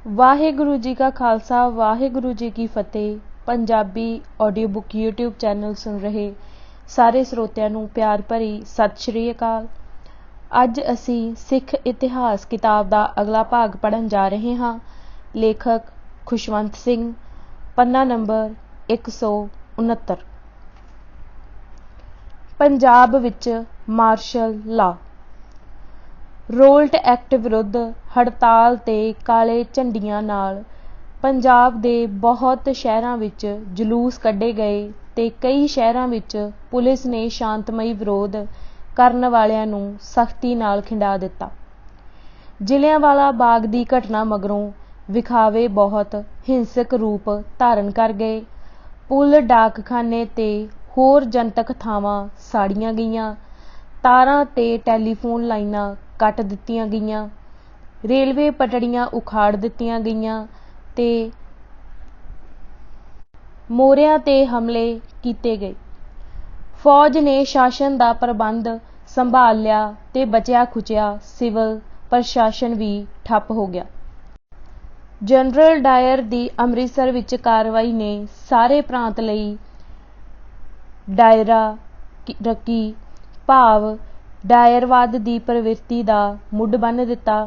वाहेगुरु जी का खालसा वाहेगुरु जी की फतेह। Punjabi audio book YouTube channel सुन रहे सारे ਸਰੋਤਿਆਂ ਨੂੰ प्यार भरी सत श्री अकाल। ਅੱਜ ਅਸੀਂ सिख इतिहास किताब ਦਾ अगला भाग पढ़न जा रहे हाँ। लेखक खुशवंत सिंह, पन्ना नंबर 169। पंजाब विच मार्शल ला। ਰੋਲਟ ਐਕਟ ਵਿਰੁੱਧ ਹੜਤਾਲ ਤੇ ਕਾਲੇ ਝੰਡੀਆਂ ਨਾਲ ਪੰਜਾਬ ਦੇ ਬਹੁਤ ਸ਼ਹਿਰਾਂ ਵਿੱਚ ਜਲੂਸ ਕੱਢੇ ਗਏ ਤੇ ਕਈ ਸ਼ਹਿਰਾਂ ਵਿੱਚ ਪੁਲਿਸ ਨੇ ਸ਼ਾਂਤਮਈ ਵਿਰੋਧ ਕਰਨ ਵਾਲਿਆਂ ਨੂੰ ਸਖਤੀ ਨਾਲ ਖਿੰਡਾ ਦਿੱਤਾ। ਜਲਿਆਂਵਾਲਾ ਬਾਗ ਦੀ ਘਟਨਾ ਮਗਰੋਂ ਵਿਖਾਵੇ ਬਹੁਤ ਹਿੰਸਕ ਰੂਪ ਧਾਰਨ ਕਰ ਗਏ। ਪੁਲ, ਡਾਕਖਾਨੇ ਤੇ ਹੋਰ ਜਨਤਕ ਥਾਵਾਂ ਸਾੜੀਆਂ ਗਈਆਂ, ਤਾਰਾਂ ਤੇ ਟੈਲੀਫੋਨ ਲਾਈਨਾਂ ਕੱਟ ਦਿੱਤੀਆਂ ਗਈਆਂ, ਰੇਲਵੇ ਪਟੜੀਆਂ ਉਖਾੜ ਦਿੱਤੀਆਂ ਗਈਆਂ ਤੇ ਮੋਰਿਆਂ ਤੇ ਹਮਲੇ ਕੀਤੇ ਗਏ। ਫੌਜ ਨੇ ਸ਼ਾਸਨ ਦਾ ਪ੍ਰਬੰਧ ਸੰਭਾਲ ਲਿਆ ਤੇ ਬਚਿਆ ਖੁਚਿਆ ਸਿਵਲ ਪ੍ਰਸ਼ਾਸਨ ਵੀ ਠੱਪ ਹੋ ਗਿਆ। ਜਨਰਲ ਡਾਇਰ ਦੀ ਅੰਮ੍ਰਿਤਸਰ ਵਿੱਚ ਕਾਰਵਾਈ ਨੇ ਸਾਰੇ ਪ੍ਰਾਂਤ ਲਈ ਡਾਇਰਾ ਰੱਖੀ ਭਾਵ ਡਾਇਰਵਾਦ ਦੀ ਪ੍ਰਵਿਰਤੀ ਦਾ ਮੁੱਢ ਬੰਨ੍ਹ ਦਿੱਤਾ।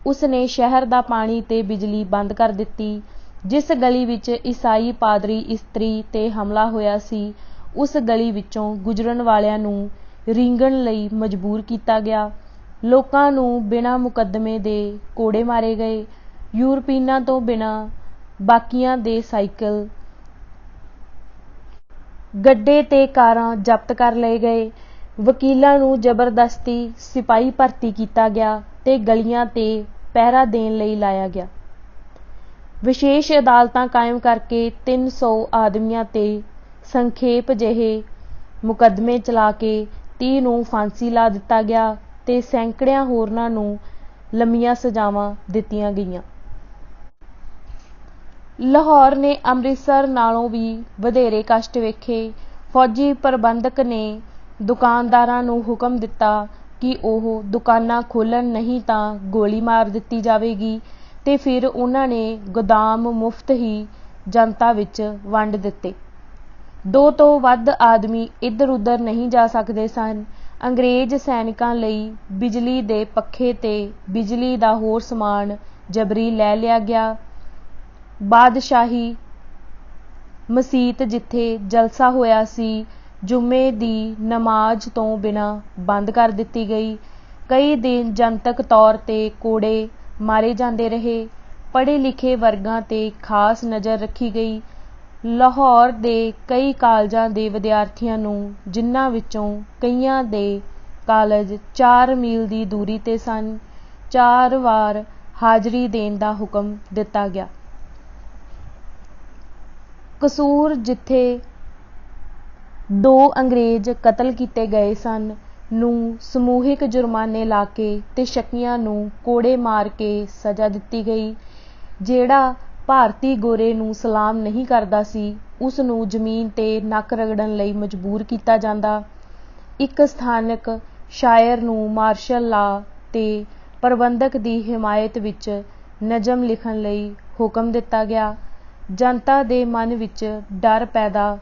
ਉਸ ਨੇ ਸ਼ਹਿਰ ਦਾ ਪਾਣੀ ਤੇ ਬਿਜਲੀ ਬੰਦ ਕਰ ਦਿੱਤੀ। ਜਿਸ ਗਲੀ ਵਿੱਚ ਈਸਾਈ ਪਾਦਰੀ ਇਸਤਰੀ ਤੇ ਹਮਲਾ ਹੋਇਆ ਸੀ, ਉਸ ਗਲੀ ਵਿੱਚੋਂ ਗੁਜ਼ਰਨ ਵਾਲਿਆਂ ਨੂੰ ਰੀਂਗਣ ਲਈ ਮਜਬੂਰ ਕੀਤਾ ਗਿਆ। ਲੋਕਾਂ ਨੂੰ ਬਿਨਾਂ ਮੁਕੱਦਮੇ ਦੇ ਕੋੜੇ ਮਾਰੇ ਗਏ। ਯੂਰਪੀਨਾਂ ਤੋਂ ਬਿਨਾਂ ਬਾਕੀਆਂ ਦੇ ਸਾਈਕਲ, ਗੱਡੇ ਤੇ ਕਾਰਾਂ ਜ਼ਬਤ ਕਰ ਲਏ ਗਏ। ਵਕੀਲਾਂ ਨੂੰ ਜ਼ਬਰਦਸਤੀ ਸਿਪਾਹੀ ਭਰਤੀ ਕੀਤਾ ਗਿਆ ਤੇ ਗਲੀਆਂ ਤੇ ਪਹਿਰਾ ਦੇਣ ਲਈ ਲਾਇਆ ਗਿਆ। ਵਿਸ਼ੇਸ਼ ਅਦਾਲਤਾਂ ਕਾਇਮ ਕਰਕੇ 300 ਆਦਮੀਆਂ ਤੇ ਸੰਖੇਪ ਜਿਹੇ ਮੁਕੱਦਮੇ ਚਲਾ ਕੇ 30 ਨੂੰ ਫਾਂਸੀ ਲਾ ਦਿੱਤਾ ਗਿਆ ਤੇ ਸੈਂਕੜਿਆਂ ਹੋਰਨਾਂ ਨੂੰ ਲੰਮੀਆਂ ਸਜ਼ਾਵਾਂ ਦਿੱਤੀਆਂ ਗਈਆਂ। ਲਾਹੌਰ ਨੇ ਅੰਮ੍ਰਿਤਸਰ ਨਾਲੋਂ ਵੀ ਵਧੇਰੇ ਕਸ਼ਟ ਵੇਖੇ। ਫੌਜੀ ਪ੍ਰਬੰਧਕ ਨੇ ਦੁਕਾਨਦਾਰਾਂ ਨੂੰ ਹੁਕਮ ਦਿੱਤਾ ਕਿ ਉਹ ਦੁਕਾਨਾਂ ਖੋਲ੍ਹਣ, ਨਹੀਂ ਤਾਂ ਗੋਲੀ ਮਾਰ ਦਿੱਤੀ ਜਾਵੇਗੀ ਤੇ ਫਿਰ ਉਹਨਾਂ ਨੇ ਗੋਦਾਮ ਮੁਫਤ ਹੀ ਜਨਤਾ ਵਿੱਚ ਵੰਡ ਦਿੱਤੇ। 2 ਤੋਂ ਵੱਧ ਆਦਮੀ ਇੱਧਰ ਉੱਧਰ ਨਹੀਂ ਜਾ ਸਕਦੇ ਸਨ। ਅੰਗਰੇਜ਼ ਸੈਨਿਕਾਂ ਲਈ ਬਿਜਲੀ ਦੇ ਪੱਖੇ ਤੇ ਬਿਜਲੀ ਦਾ ਹੋਰ ਸਮਾਨ ਜਬਰੀ ਲੈ ਲਿਆ ਗਿਆ। ਬਾਦਸ਼ਾਹੀ ਮਸੀਤ ਜਿੱਥੇ ਜਲਸਾ ਹੋਇਆ ਸੀ, ਜੁਮੇ ਦੀ ਨਮਾਜ਼ ਤੋਂ ਬਿਨਾਂ ਬੰਦ ਕਰ ਦਿੱਤੀ ਗਈ। ਕਈ ਦਿਨ ਜਨਤਕ ਤੌਰ ਤੇ ਕੋੜੇ ਮਾਰੇ ਜਾਂਦੇ ਰਹੇ। ਪੜ੍ਹੇ ਲਿਖੇ ਵਰਗਾਂ ਤੇ ਖਾਸ ਨਜ਼ਰ ਰੱਖੀ ਗਈ। ਲਾਹੌਰ ਦੇ ਕਈ ਕਾਲਜਾਂ ਦੇ ਵਿਦਿਆਰਥੀਆਂ ਨੂੰ, ਜਿਨ੍ਹਾਂ ਵਿੱਚੋਂ ਕਈਆਂ ਦੇ ਕਾਲਜ 4 ਮੀਲ ਦੀ ਦੂਰੀ ਤੇ ਸਨ, 4 ਵਾਰ ਹਾਜ਼ਰੀ ਦੇਣ ਦਾ ਹੁਕਮ ਦਿੱਤਾ ਗਿਆ। ਕਸੂਰ ਜਿੱਥੇ 2 ਅੰਗਰੇਜ਼ ਕਤਲ ਕੀਤੇ ਗਏ ਸਨ, ਨੂੰ ਸਮੂਹਿਕ ਜੁਰਮਾਨੇ ਲਾ ਕੇ ਤੇ ਸ਼ੱਕੀਆਂ ਨੂੰ ਕੋੜੇ ਮਾਰ ਕੇ ਸਜ਼ਾ ਦਿੱਤੀ ਗਈ। ਜਿਹੜਾ ਭਾਰਤੀ ਗੋਰੇ ਨੂੰ ਸਲਾਮ ਨਹੀਂ ਕਰਦਾ ਸੀ, ਉਸ ਨੂੰ ਜ਼ਮੀਨ ਤੇ ਨੱਕ ਰਗੜਨ ਲਈ ਮਜਬੂਰ ਕੀਤਾ ਜਾਂਦਾ। ਇੱਕ ਸਥਾਨਕ ਸ਼ਾਇਰ ਨੂੰ ਮਾਰਸ਼ਲ ਲਾ ਤੇ ਪ੍ਰਬੰਧਕ ਦੀ ਹਿਮਾਇਤ ਵਿੱਚ ਨਜ਼ਮ ਲਿਖਣ ਲਈ ਹੁਕਮ ਦਿੱਤਾ ਗਿਆ। ਜਨਤਾ ਦੇ ਮਨ ਵਿੱਚ ਡਰ ਪੈਦਾ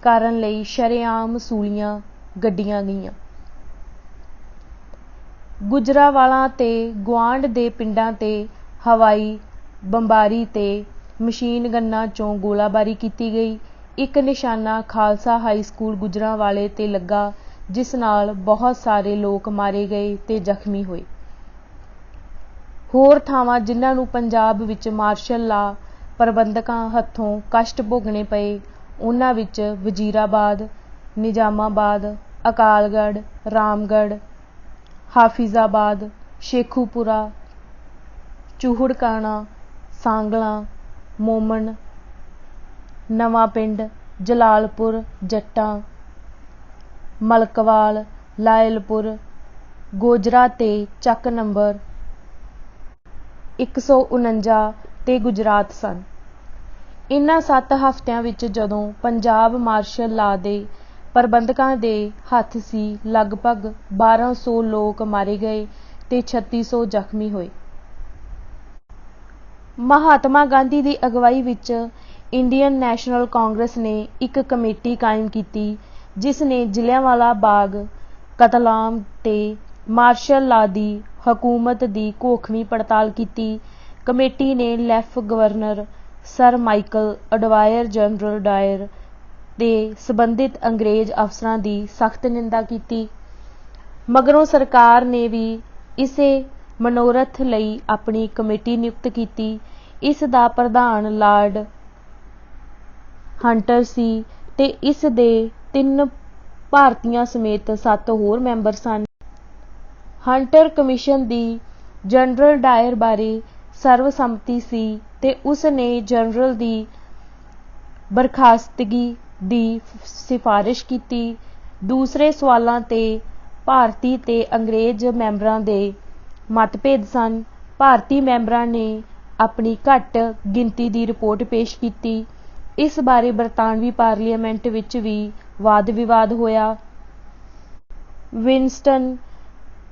ਕਰਨ ਲਈ ਸ਼ਰੇਆਮ ਸੂਲੀਆਂ ਗੱਡੀਆਂ ਗਈਆਂ। ਗੁਜਰਾਂਵਾਲਾ ਤੇ ਗੁਆਂਢ ਦੇ ਪਿੰਡਾਂ ਤੇ ਹਵਾਈ ਬੰਬਾਰੀ ਤੇ ਮਸ਼ੀਨ ਗੰਨਾਂ ਚੋਂ ਗੋਲਾਬਾਰੀ ਕੀਤੀ ਗਈ। ਇੱਕ ਨਿਸ਼ਾਨਾ ਖਾਲਸਾ ਹਾਈ ਸਕੂਲ ਗੁਜਰਾਂਵਾਲੇ ਤੇ ਲੱਗਾ, ਜਿਸ ਨਾਲ ਬਹੁਤ ਸਾਰੇ ਲੋਕ ਮਾਰੇ ਗਏ ਤੇ ਜ਼ਖਮੀ ਹੋਏ। ਹੋਰ ਥਾਵਾਂ ਜਿਨ੍ਹਾਂ ਨੂੰ ਪੰਜਾਬ ਵਿੱਚ ਮਾਰਸ਼ਲ ਲਾ ਪ੍ਰਬੰਧਕਾਂ ਹੱਥੋਂ ਕਸ਼ਟ ਭੋਗਣੇ ਪਏ, ਉਹਨਾਂ ਵਿੱਚ ਵਜ਼ੀਰਾਬਾਦ, ਨਿਜ਼ਾਮਾਬਾਦ, ਅਕਾਲਗੜ੍ਹ, ਰਾਮਗੜ੍ਹ, ਹਾਫਿਜ਼ਾਬਾਦ, ਸ਼ੇਖੂਪੁਰਾ, ਚੂਹੜਕਾਣਾ, ਸਾਂਗਲਾਂ, ਮੋਮਨ, ਨਵਾਂ ਪਿੰਡ, ਜਲਾਲਪੁਰ ਜੱਟਾਂ, ਮਲਕਵਾਲ, ਲਾਇਲਪੁਰ, ਗੋਜਰਾ ਤੇ ਚੱਕ ਨੰਬਰ 149 ਤੇ ਗੁਜਰਾਤ ਸਨ। ਇਨ੍ਹਾਂ 7 ਹਫ਼ਤਿਆਂ ਵਿੱਚ ਜਦੋਂ ਪੰਜਾਬ ਮਾਰਸ਼ਲ ਲਾ ਦੇ ਪ੍ਰਬੰਧਕਾਂ ਦੇ ਹੱਥ ਸੀ, ਲਗਭਗ 1200 ਲੋਕ ਮਾਰੇ ਗਏ ਤੇ 3600 ਜ਼ਖਮੀ ਹੋਏ। महात्मा गांधी की अगवाई विच इंडियन नैशनल कांग्रेस ने एक कमेटी कायम की जिसने जलियांवाला बाग कतलाम ते मार्शल ला दी हुकूमत की घोखवी पड़ताल की। कमेटी ने लैफ governor sir Michael O'Dwyer general Dyer ते संबंधित अंग्रेज अफसरां की सख्त निंदा की। मगरों सरकार ने भी इसे मनोरथ लई अपनी कमेटी नियुक्त की। इस दा प्रधान लॉर्ड हंटर सी ते इस दे 3 भारतीयों समेत 7 होर मैंबर सन। हंटर कमीशन की जनरल डायर बारे सर्वसम्मति सी ते उसने जनरल की बरखास्तगी की सिफारिश की। दूसरे सवालों ते भारती ते अंग्रेज मैंबरां दे मतभेद सन। भारती मैंबरां ने अपनी घट गिनती की रिपोर्ट पेश की। इस बारे बरतानवी पार्लीमेंट विच भी वाद विवाद होया। विंस्टन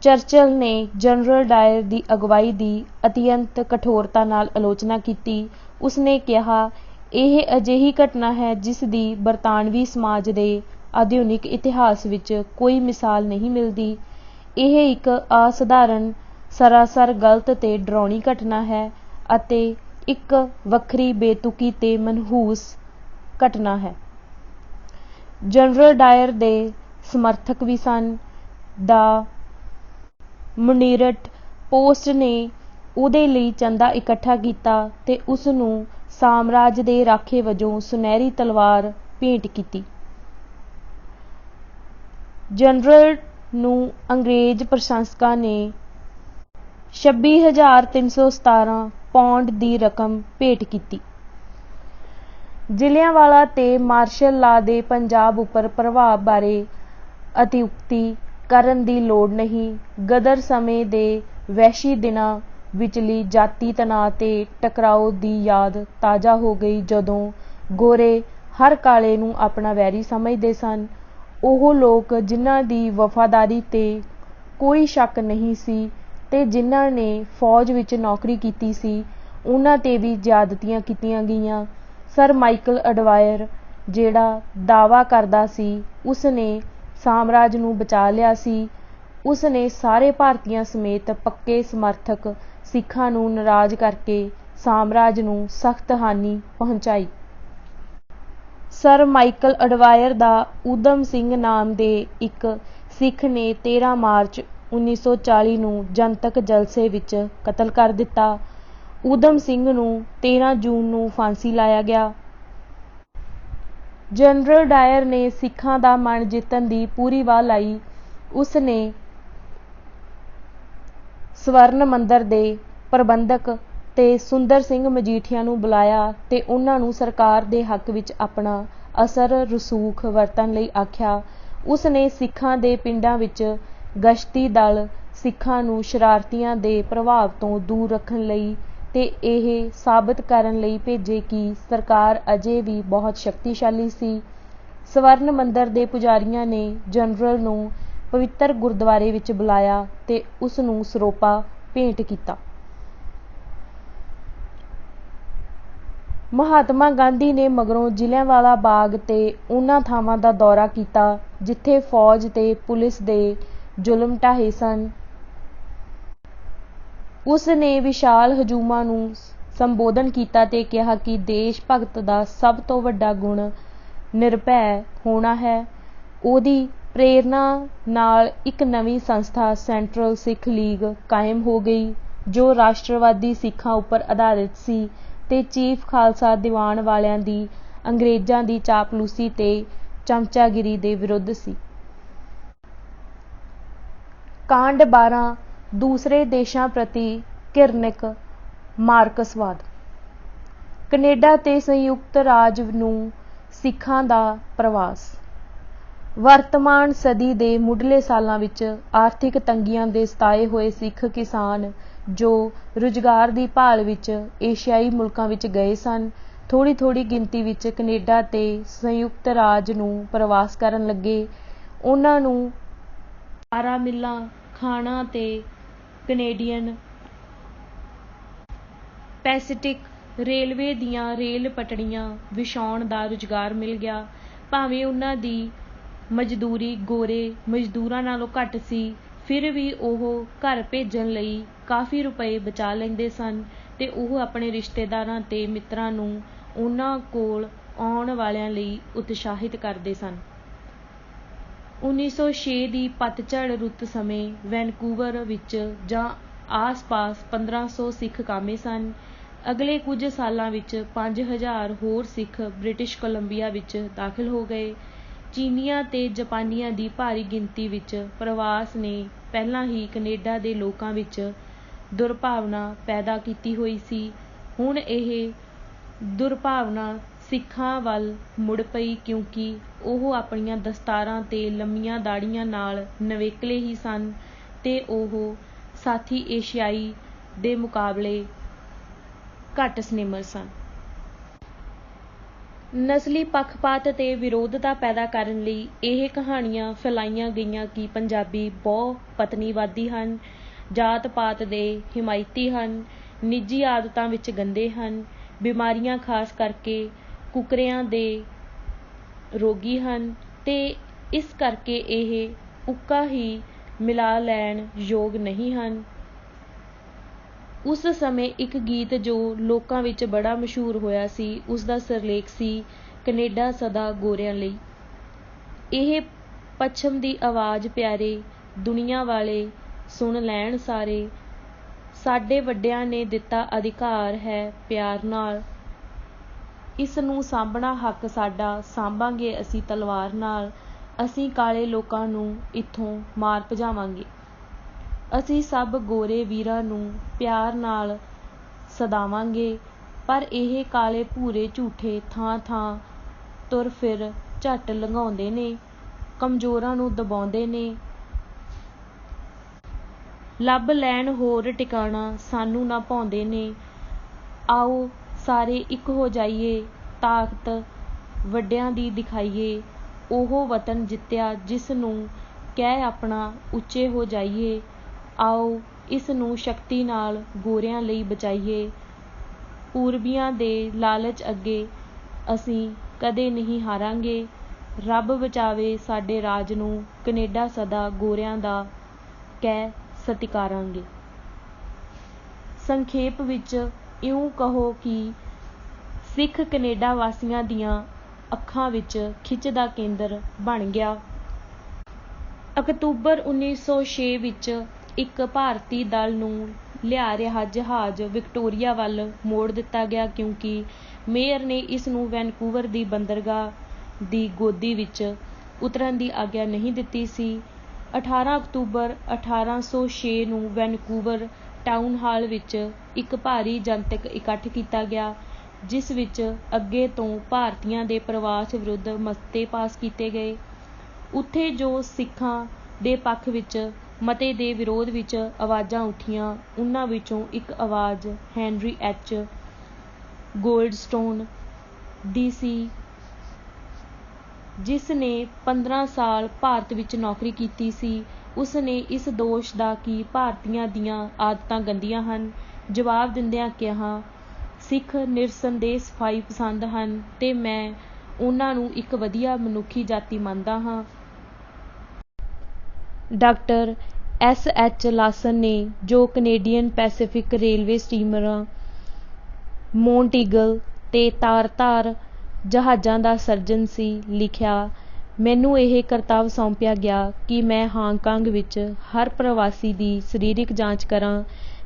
चर्चिल ने जनरल डायर की अगवाई की अत्यंत कठोरता नाल आलोचना की। उसने कहा, यह अजिही घटना है जिसकी बरतानवी समाज के आधुनिक इतिहास विच कोई मिसाल नहीं मिलती। यह एक असाधारण, सरासर गलत ते डरावनी घटना है अते एक वखरी बेतुकी ते मनहूस घटना है। जनरल डायर दे समर्थक भी सन। दा मुनीरट पोस्ट ने उहदे लई चंदा इकट्ठा किया ते उसनूं साम्राज दे राखे वजों सुनहरी तलवार भेंट की। जनरल नूं अंग्रेज प्रशंसकां ने 26,317 पौंड की रकम भेंट की। जलियांवाला ते मार्शल ला दे पंजाब उपर प्रभाव बारे अतिउक्ति करन दी लोड़ नहीं। गदर समय दे वैशी दिनां विचली जाती तनाव ते टकराओ की याद ताज़ा हो गई जदों गोरे हर काले नूं अपना वैरी समझते सन। ਉਹ ਲੋਕ जिन्हां दी वफादारी ते कोई शक नहीं सी ते जिन्हां ने फौज विच नौकरी की सी उन्हां ते भी ज्यादतियां कीतियां गईयां। सर माइकल एडवायर जिहड़ा दावा करदा सी उसने साम्राज नूं बचा लिया सी। उसने सारे भारतीयों समेत पक्के समर्थक सिखां नूं नाराज़ करके साम्राज नूं सख्त हानि पहुंचाई। सर माइकल एडवायर दा ऊधम सिंह नाम दे एक सिख ने 13 मार्च 1940 नूं जनतक जलसे विच कतल कर दिता। ऊधम सिंह नूं 13 जून नूं फांसी लाया गया। जनरल डायर ने सिखां दा मन जितन दी पूरी वाह लाई। उसने स्वर्ण मंदिर दे प्रबंधक ते सुंदर सिंह मजीठिया नूं बुलाया ते उन्हां नूं सरकार दे हक विच अपना असर रसूख वरतन लई आख्या। उसने सिखां दे पिंडां विच गश्ती दल सिखां नूं शरारतियां दे प्रभाव तो दूर रखण लई ते यह साबित करन लई भेजे कि सरकार अजे भी बहुत शक्तिशाली सी। स्वर्ण मंदिर दे पुजारियां ने जनरल नूं पवित्र गुरुद्वारे विच बुलाया ते उस नूं सरोपा भेंट कीता। महात्मा गांधी ने मगरों जलियांवाला बाग ते उन्हां थावां दा दौरा कीता जिथे फौज ते पुलिस दे जुल्म ढाहे सन। उसने विशाल हजूमां नूं संबोधन किया ते कहा कि देश भगत दा सब तो वड्डा गुण निरभै होना है। ओहदी प्रेरणा नाल एक नवीं संस्था सेंट्रल सिख लीग कायम हो गई जो राष्ट्रवादी सिखां उपर आधारित सी ते चीफ खालसा दीवान वालियां दी अंग्रेज़ां दी चापलूसी ते चमचागिरी दे विरुद्ध सी। कांड 12 दूसरे देशां प्रति घृणिक मार्क्सवाद। कनेडा ते संयुक्त राज नूं सिखां दा प्रवास। वर्तमान सदी दे मुढ़ले सालां विच आर्थिक तंगियां दे सताए होए सिख किसान जो रुज़गार की भाल विच एशियाई मुल्कां विच गए सन थोड़ी थोड़ी गिनती विच कनेडा ते संयुक्त राज नूं प्रवास करन लगे। उन्हां नूं आरा मिल्लां खाणा ते कनेडियन ਪੈਸੀਫਿਕ ਰੇਲਵੇ ਦੀਆਂ ਰੇਲ ਪਟੜੀਆਂ ਵਿਛਾਉਣ ਦਾ ਰੁਜ਼ਗਾਰ ਮਿਲ ਗਿਆ। ਭਾਵੇਂ ਉਹਨਾਂ ਦੀ ਮਜ਼ਦੂਰੀ ਗੋਰੇ ਮਜ਼ਦੂਰਾਂ ਨਾਲੋਂ ਘੱਟ ਸੀ, ਫਿਰ ਵੀ ਉਹ ਘਰ ਭੇਜਣ ਲਈ ਕਾਫੀ ਰੁਪਏ ਬਚਾ ਲੈਂਦੇ ਸਨ ਤੇ ਉਹ ਆਪਣੇ ਰਿਸ਼ਤੇਦਾਰਾਂ ਤੇ ਮਿੱਤਰਾਂ ਨੂੰ ਉਹਨਾਂ ਕੋਲ ਆਉਣ ਵਾਲਿਆਂ ਲਈ ਉਤਸ਼ਾਹਿਤ ਕਰਦੇ ਸਨ। 1906 ਦੀ ਪਤਝੜ ਰੁੱਤ ਸਮੇਂ ਵੈਨਕੂਵਰ ਵਿੱਚ ਜਾਂ ਆਸ-ਪਾਸ 1500 ਸਿੱਖ ਕਾਮੇ ਸਨ। ਅਗਲੇ ਕੁਝ ਸਾਲਾਂ ਵਿੱਚ 5000 ਹੋਰ ਸਿੱਖ ਬ੍ਰਿਟਿਸ਼ ਕੋਲੰਬੀਆ ਵਿੱਚ ਦਾਖਲ ਹੋ ਗਏ। ਚੀਨੀਆਂ ਤੇ ਜਾਪਾਨੀਆਂ ਦੀ ਭਾਰੀ ਗਿਣਤੀ ਵਿੱਚ ਪ੍ਰਵਾਸ ਨੇ ਪਹਿਲਾਂ ਹੀ ਕੈਨੇਡਾ ਦੇ ਲੋਕਾਂ ਵਿੱਚ ਦੁਰਭਾਵਨਾ ਪੈਦਾ ਕੀਤੀ ਹੋਈ ਸੀ। ਹੁਣ ਇਹ ਦੁਰਭਾਵਨਾ ਸਿੱਖਾਂ ਵੱਲ ਮੁੜ ਪਈ ਕਿਉਂਕਿ ਉਹ ਆਪਣੀਆਂ ਦਸਤਾਰਾਂ ਤੇ ਲੰਮੀਆਂ ਦਾੜ੍ਹੀਆਂ ਨਾਲ ਨਿਵੇਕਲੇ ਹੀ ਸਨ ਤੇ ਉਹ ਸਾਥੀ ਏਸ਼ੀਆਈ ਦੇ ਮੁਕਾਬਲੇ ਘੱਟ ਸਨੇਮਰ ਸਨ। ਨਸਲੀ ਪੱਖਪਾਤ ਤੇ ਵਿਰੋਧਤਾ ਪੈਦਾ ਕਰਨ ਲਈ ਇਹ ਕਹਾਣੀਆਂ ਫੈਲਾਈਆਂ ਗਈਆਂ ਕਿ ਪੰਜਾਬੀ ਬਹੁ ਪਤਨੀਵਾਦੀ ਹਨ, ਜਾਤ-ਪਾਤ ਦੇ ਹਿਮਾਇਤੀ ਹਨ, ਨਿੱਜੀ ਆਦਤਾਂ ਵਿੱਚ ਗੰਦੇ ਹਨ, ਬਿਮਾਰੀਆਂ ਖਾਸ ਕਰਕੇ ਕੁਕਰਿਆਂ ਦੇ ਰੋਗੀ ਹਨ ਤੇ ਇਸ ਕਰਕੇ ਇਹ ਉੱਕਾ ਹੀ ਮਿਲਾ ਲੈਣ ਯੋਗ ਨਹੀਂ ਹਨ। ਉਸ ਸਮੇਂ ਇੱਕ ਗੀਤ ਜੋ ਲੋਕਾਂ ਵਿੱਚ ਬੜਾ ਮਸ਼ਹੂਰ ਹੋਇਆ ਸੀ, ਉਸਦਾ ਸਿਰਲੇਖ ਸੀ ਕੈਨੇਡਾ ਸਦਾ ਗੋਰਿਆਂ ਲਈ। ਇਹ ਪੱਛਮ ਦੀ ਆਵਾਜ਼ ਪਿਆਰੇ ਦੁਨੀਆ ਵਾਲੇ ਸੁਣ ਲੈਣ ਸਾਰੇ, ਸਾਡੇ ਵੱਡਿਆਂ ਨੇ ਦਿੱਤਾ ਅਧਿਕਾਰ ਹੈ ਪਿਆਰ ਨਾਲ, ਇਸ ਨੂੰ ਸਾਂਭਣਾ ਹੱਕ ਸਾਡਾ, ਸਾਂਭਾਂਗੇ ਅਸੀਂ ਤਲਵਾਰ ਨਾਲ, ਅਸੀਂ ਕਾਲੇ ਲੋਕਾਂ ਨੂੰ ਇੱਥੋਂ ਮਾਰ ਭਜਾਵਾਂਗੇ, ਅਸੀਂ ਸਭ ਗੋਰੇ ਵੀਰਾਂ ਨੂੰ ਪਿਆਰ ਨਾਲ ਸਦਾਵਾਂਗੇ। ਪਰ ਇਹ ਕਾਲੇ ਭੂਰੇ ਝੂਠੇ ਥਾਂ-ਥਾਂ ਤੁਰ ਫਿਰ ਝੱਟ ਲੰਘਾਉਂਦੇ ਨੇ, ਕਮਜ਼ੋਰਾਂ ਨੂੰ ਦਬਾਉਂਦੇ ਨੇ, ਲੱਭ ਲੈਣ ਹੋਰ ਟਿਕਾਣਾ ਸਾਨੂੰ ਨਾ ਪਾਉਂਦੇ ਨੇ। ਆਓ ਸਾਰੇ ਇੱਕ ਹੋ ਜਾਈਏ, ਤਾਕਤ ਵੱਡਿਆਂ ਦੀ ਦਿਖਾਈਏ, ਉਹ ਵਤਨ ਜਿੱਤਿਆ ਜਿਸ ਨੂੰ ਕਹਿ ਆਪਣਾ, ਉੱਚੇ ਹੋ ਜਾਈਏ, ਆਓ ਇਸ ਨੂੰ ਸ਼ਕਤੀ ਨਾਲ ਗੋਰਿਆਂ ਲਈ ਬਚਾਈਏ। ਪੂਰਬੀਆਂ ਦੇ ਲਾਲਚ ਅੱਗੇ ਅਸੀਂ ਕਦੇ ਨਹੀਂ ਹਾਰਾਂਗੇ, ਰੱਬ ਬਚਾਵੇ ਸਾਡੇ ਰਾਜ ਨੂੰ, ਕੈਨੇਡਾ ਸਦਾ ਗੋਰਿਆਂ ਦਾ ਕਹਿ ਸਤਿਕਾਰਾਂਗੇ। ਸੰਖੇਪ ਵਿੱਚ ਇਉਂ ਕਹੋ ਕਿ ਸਿੱਖ ਕੈਨੇਡਾ ਵਾਸੀਆਂ ਦੀਆਂ ਅੱਖਾਂ ਵਿੱਚ ਖਿੱਚ ਦਾ ਕੇਂਦਰ ਬਣ ਗਿਆ। ਅਕਤੂਬਰ 1906 ਵਿੱਚ ਇੱਕ ਭਾਰਤੀ ਦਲ ਨੂੰ ਲਿਆ ਰਿਹਾ ਜਹਾਜ਼ ਵਿਕਟੋਰੀਆ ਵੱਲ ਮੋੜ ਦਿੱਤਾ ਗਿਆ ਕਿਉਂਕਿ ਮੇਅਰ ਨੇ ਇਸ ਨੂੰ ਵੈਨਕੂਵਰ ਦੀ ਬੰਦਰਗਾਹ ਦੀ ਗੋਦੀ ਵਿੱਚ ਉਤਰਨ ਦੀ ਆਗਿਆ ਨਹੀਂ ਦਿੱਤੀ ਸੀ। 18 ਅਕਤੂਬਰ 1806 ਨੂੰ ਵੈਨਕੂਵਰ ਟਾਊਨ ਹਾਲ ਵਿੱਚ ਇੱਕ ਭਾਰੀ ਜਨਤਕ ਇਕੱਠ ਕੀਤਾ ਗਿਆ, ਜਿਸ ਵਿੱਚ ਅੱਗੇ ਤੋਂ ਭਾਰਤੀਆਂ ਦੇ ਪ੍ਰਵਾਸ ਵਿਰੁੱਧ ਮਤੇ ਪਾਸ ਕੀਤੇ ਗਏ। ਉੱਥੇ ਜੋ ਸਿੱਖਾਂ ਦੇ ਪੱਖ ਵਿੱਚ ਮਤੇ ਦੇ ਵਿਰੋਧ ਵਿੱਚ ਆਵਾਜ਼ਾਂ ਉੱਠੀਆਂ, ਉਨ੍ਹਾਂ ਵਿੱਚੋਂ ਇੱਕ ਆਵਾਜ਼ ਹੈਨਰੀ ਐਚ. ਗੋਲਡਸਟੋਨ ਦੀ ਸੀ, ਜਿਸ ਨੇ 15 ਸਾਲ ਭਾਰਤ ਵਿੱਚ ਨੌਕਰੀ ਕੀਤੀ ਸੀ। ਉਸ ਨੇ ਇਸ ਦੋਸ਼ ਦਾ ਕਿ ਭਾਰਤੀਆਂ ਦੀਆਂ ਆਦਤਾਂ ਗੰਦੀਆਂ ਹਨ, ਜਵਾਬ ਦਿੰਦਿਆਂ ਕਿਹਾ, ਸਿੱਖ ਨਿਰਸੰਦੇਹ ਸਫਾਈ ਪਸੰਦ ਹਨ ਤੇ ਮੈਂ ਉਨ੍ਹਾਂ ਨੂੰ ਇੱਕ ਵਧੀਆ ਮਨੁੱਖੀ ਜਾਤੀ ਮੰਨਦਾ ਹਾਂ। Doctor S. ਐਚ. ਲਾਸਨ ਨੇ, ਜੋ ਕੈਨੇਡੀਅਨ ਪੈਸੀਫਿਕ ਰੇਲਵੇ ਸਟੀਮਰਾਂ ਮੌਂਟੀਗਲ ਤੇ ਤਾਰ-ਤਾਰ ਜਹਾਜ਼ਾਂ ਦਾ ਸਰਜਨ ਸੀ, ਲਿਖਿਆ, ਮੈਨੂੰ ਇਹ ਕਰਤੱਵ ਸੌਂਪਿਆ ਗਿਆ ਕਿ ਮੈਂ ਹਾਂਗਕਾਂਗ ਵਿੱਚ ਹਰ ਪ੍ਰਵਾਸੀ ਦੀ ਸਰੀਰਕ ਜਾਂਚ ਕਰਾਂ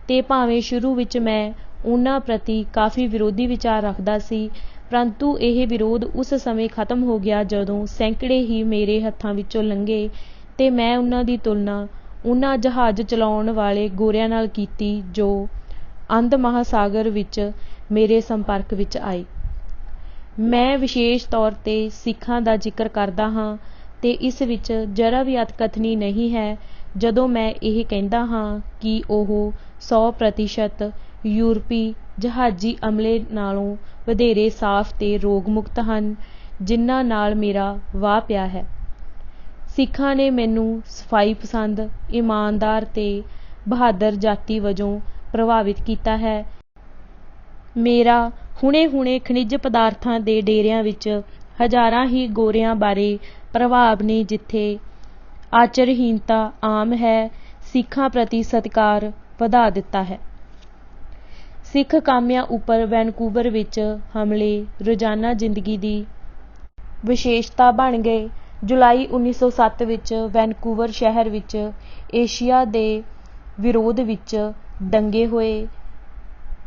ਤੇ ਭਾਵੇਂ ਸ਼ੁਰੂ ਵਿੱਚ ਮੈਂ ਉਨ੍ਹਾਂ ਪ੍ਰਤੀ ਕਾਫੀ ਵਿਰੋਧੀ ਵਿਚਾਰ ਰੱਖਦਾ ਸੀ, ਪਰੰਤੂ ਇਹ ਵਿਰੋਧ ਉਸ ਸਮੇਂ ਖਤਮ ਹੋ ਗਿਆ ਜਦੋਂ ਸੈਂਕੜੇ ਹੀ ਮੇਰੇ ਹੱਥਾਂ ਵਿੱਚੋਂ ਲੰਘੇ ਤੇ ਮੈਂ ਉਨ੍ਹਾਂ ਦੀ ਤੁਲਨਾ ਉਨ੍ਹਾਂ ਜਹਾਜ਼ ਚਲਾਉਣ ਵਾਲੇ ਗੋਰਿਆਂ ਨਾਲ ਕੀਤੀ ਜੋ ਅੰਧ ਮਹਾਸਾਗਰ ਵਿੱਚ ਮੇਰੇ ਸੰਪਰਕ ਵਿੱਚ ਆਏ। ਮੈਂ ਵਿਸ਼ੇਸ਼ ਤੌਰ ਤੇ ਸਿੱਖਾਂ ਦਾ ਜ਼ਿਕਰ ਕਰਦਾ ਹਾਂ ਤੇ ਇਸ ਵਿੱਚ ਜ਼ਰਾ ਵੀ ਅਤਕਥਨੀ ਨਹੀਂ ਹੈ ਜਦੋਂ ਮੈਂ ਇਹ ਕਹਿੰਦਾ ਹਾਂ ਕਿ ਉਹ 100% ਯੂਰਪੀ ਜਹਾਜ਼ੀ ਅਮਲੇ ਨਾਲੋਂ ਵਧੇਰੇ ਸਾਫ਼ ਤੇ ਰੋਗ ਮੁਕਤ ਹਨ, ਜਿਨ੍ਹਾਂ ਨਾਲ ਮੇਰਾ ਵਾਹ ਪਿਆ ਹੈ। ਸਿੱਖਾਂ ਨੇ ਮੈਨੂੰ ਸਫਾਈ ਪਸੰਦ, ਇਮਾਨਦਾਰ ਤੇ ਬਹਾਦਰ ਜਾਤੀ ਵਜੋਂ ਪ੍ਰਭਾਵਿਤ ਕੀਤਾ ਹੈ। ਮੇਰਾ ਹੁਣੇ-ਹੁਣੇ ਖਣਿਜ ਪਦਾਰਥਾਂ ਦੇ ਡੇਰਿਆਂ ਵਿੱਚ ਹਜ਼ਾਰਾਂ ਹੀ ਗੋਰਿਆਂ ਬਾਰੇ ਪ੍ਰਭਾਵ ਨੇ ਜਿੱਥੇ ਆਚਰਹੀਨਤਾ ਆਮ ਹੈ, ਸਿੱਖਾਂ ਪ੍ਰਤੀ ਸਤਿਕਾਰ ਵਧਾ ਦਿੱਤਾ ਹੈ। ਸਿੱਖ ਕਾਮਿਆਂ ਉੱਪਰ ਵੈਨਕੂਵਰ ਵਿੱਚ ਹਮਲੇ ਰੋਜ਼ਾਨਾ ਜ਼ਿੰਦਗੀ ਦੀ ਵਿਸ਼ੇਸ਼ਤਾ ਬਣ ਗਏ। ਜੁਲਾਈ 1907 ਵਿੱਚ ਵੈਨਕੂਵਰ ਸ਼ਹਿਰ ਵਿੱਚ ਏਸ਼ੀਆ ਦੇ ਵਿਰੋਧ ਵਿੱਚ ਦੰਗੇ ਹੋਏ।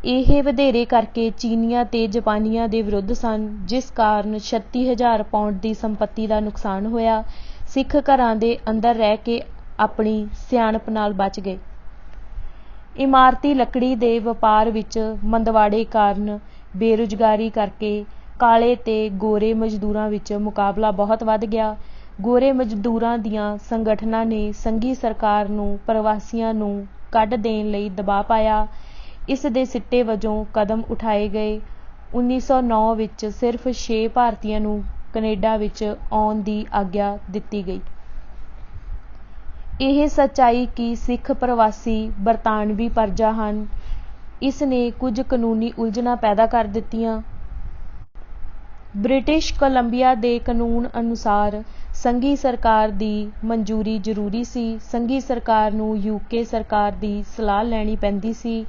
ਇਹ ਵਧੇਰੇ ਕਰਕੇ ਚੀਨੀਆਂ ਤੇ ਜਾਪਾਨੀਆਂ ਦੇ ਵਿਰੁੱਧ ਸਨ, ਜਿਸ ਕਾਰਨ 36,000 ਪਾਉਂਡ ਦੀ ਸੰਪੱਤੀ ਦਾ ਨੁਕਸਾਨ ਹੋਇਆ। ਸਿੱਖ ਘਰਾਂ ਦੇ ਅੰਦਰ ਰਹਿ ਕੇ ਆਪਣੀ ਸਿਆਣਪ ਨਾਲ ਬਚ ਗਏ। ਇਮਾਰਤੀ ਲੱਕੜੀ ਦੇ ਵਪਾਰ ਵਿੱਚ ਮੰਦਵਾੜੇ ਕਾਰਨ ਬੇਰੁਜ਼ਗਾਰੀ ਕਰਕੇ ਕਾਲੇ ਤੇ ਗੋਰੇ ਮਜ਼ਦੂਰਾਂ ਵਿੱਚ ਮੁਕਾਬਲਾ ਬਹੁਤ ਵੱਧ ਗਿਆ। ਗੋਰੇ ਮਜ਼ਦੂਰਾਂ ਦੀਆਂ ਸੰਗਠਨਾਂ ਨੇ ਸੰਘੀ ਸਰਕਾਰ ਨੂੰ ਪ੍ਰਵਾਸੀਆਂ ਨੂੰ ਕੱਢ ਦੇਣ ਲਈ ਦਬਾਅ ਪਾਇਆ। ਇਸ ਦੇ ਸਿੱਟੇ ਵਜੋਂ ਕਦਮ ਉਠਾਏ ਗਏ। 1909 ਵਿੱਚ ਸਿਰਫ 6 ਭਾਰਤੀਆਂ ਨੂੰ ਕੈਨੇਡਾ ਵਿੱਚ ਆਉਣ ਦੀ ਆਗਿਆ ਦਿੱਤੀ ਗਈ। ਇਹ ਸੱਚਾਈ ਕਿ ਸਿੱਖ ਪ੍ਰਵਾਸੀ ਬਰਤਾਨਵੀ ਪਰਜਾ ਹਨ, ਇਸ ਨੇ ਕੁਝ ਕਾਨੂੰਨੀ ਉਲਝਣਾਂ ਪੈਦਾ ਕਰ ਦਿੱਤੀਆਂ। ਬ੍ਰਿਟਿਸ਼ ਕੋਲੰਬੀਆ ਦੇ ਕਾਨੂੰਨ ਅਨੁਸਾਰ ਸੰਘੀ ਸਰਕਾਰ ਦੀ ਮਨਜ਼ੂਰੀ ਜ਼ਰੂਰੀ ਸੀ। ਸੰਘੀ ਸਰਕਾਰ ਨੂੰ UK ਸਰਕਾਰ ਦੀ ਸਲਾਹ ਲੈਣੀ ਪੈਂਦੀ ਸੀ,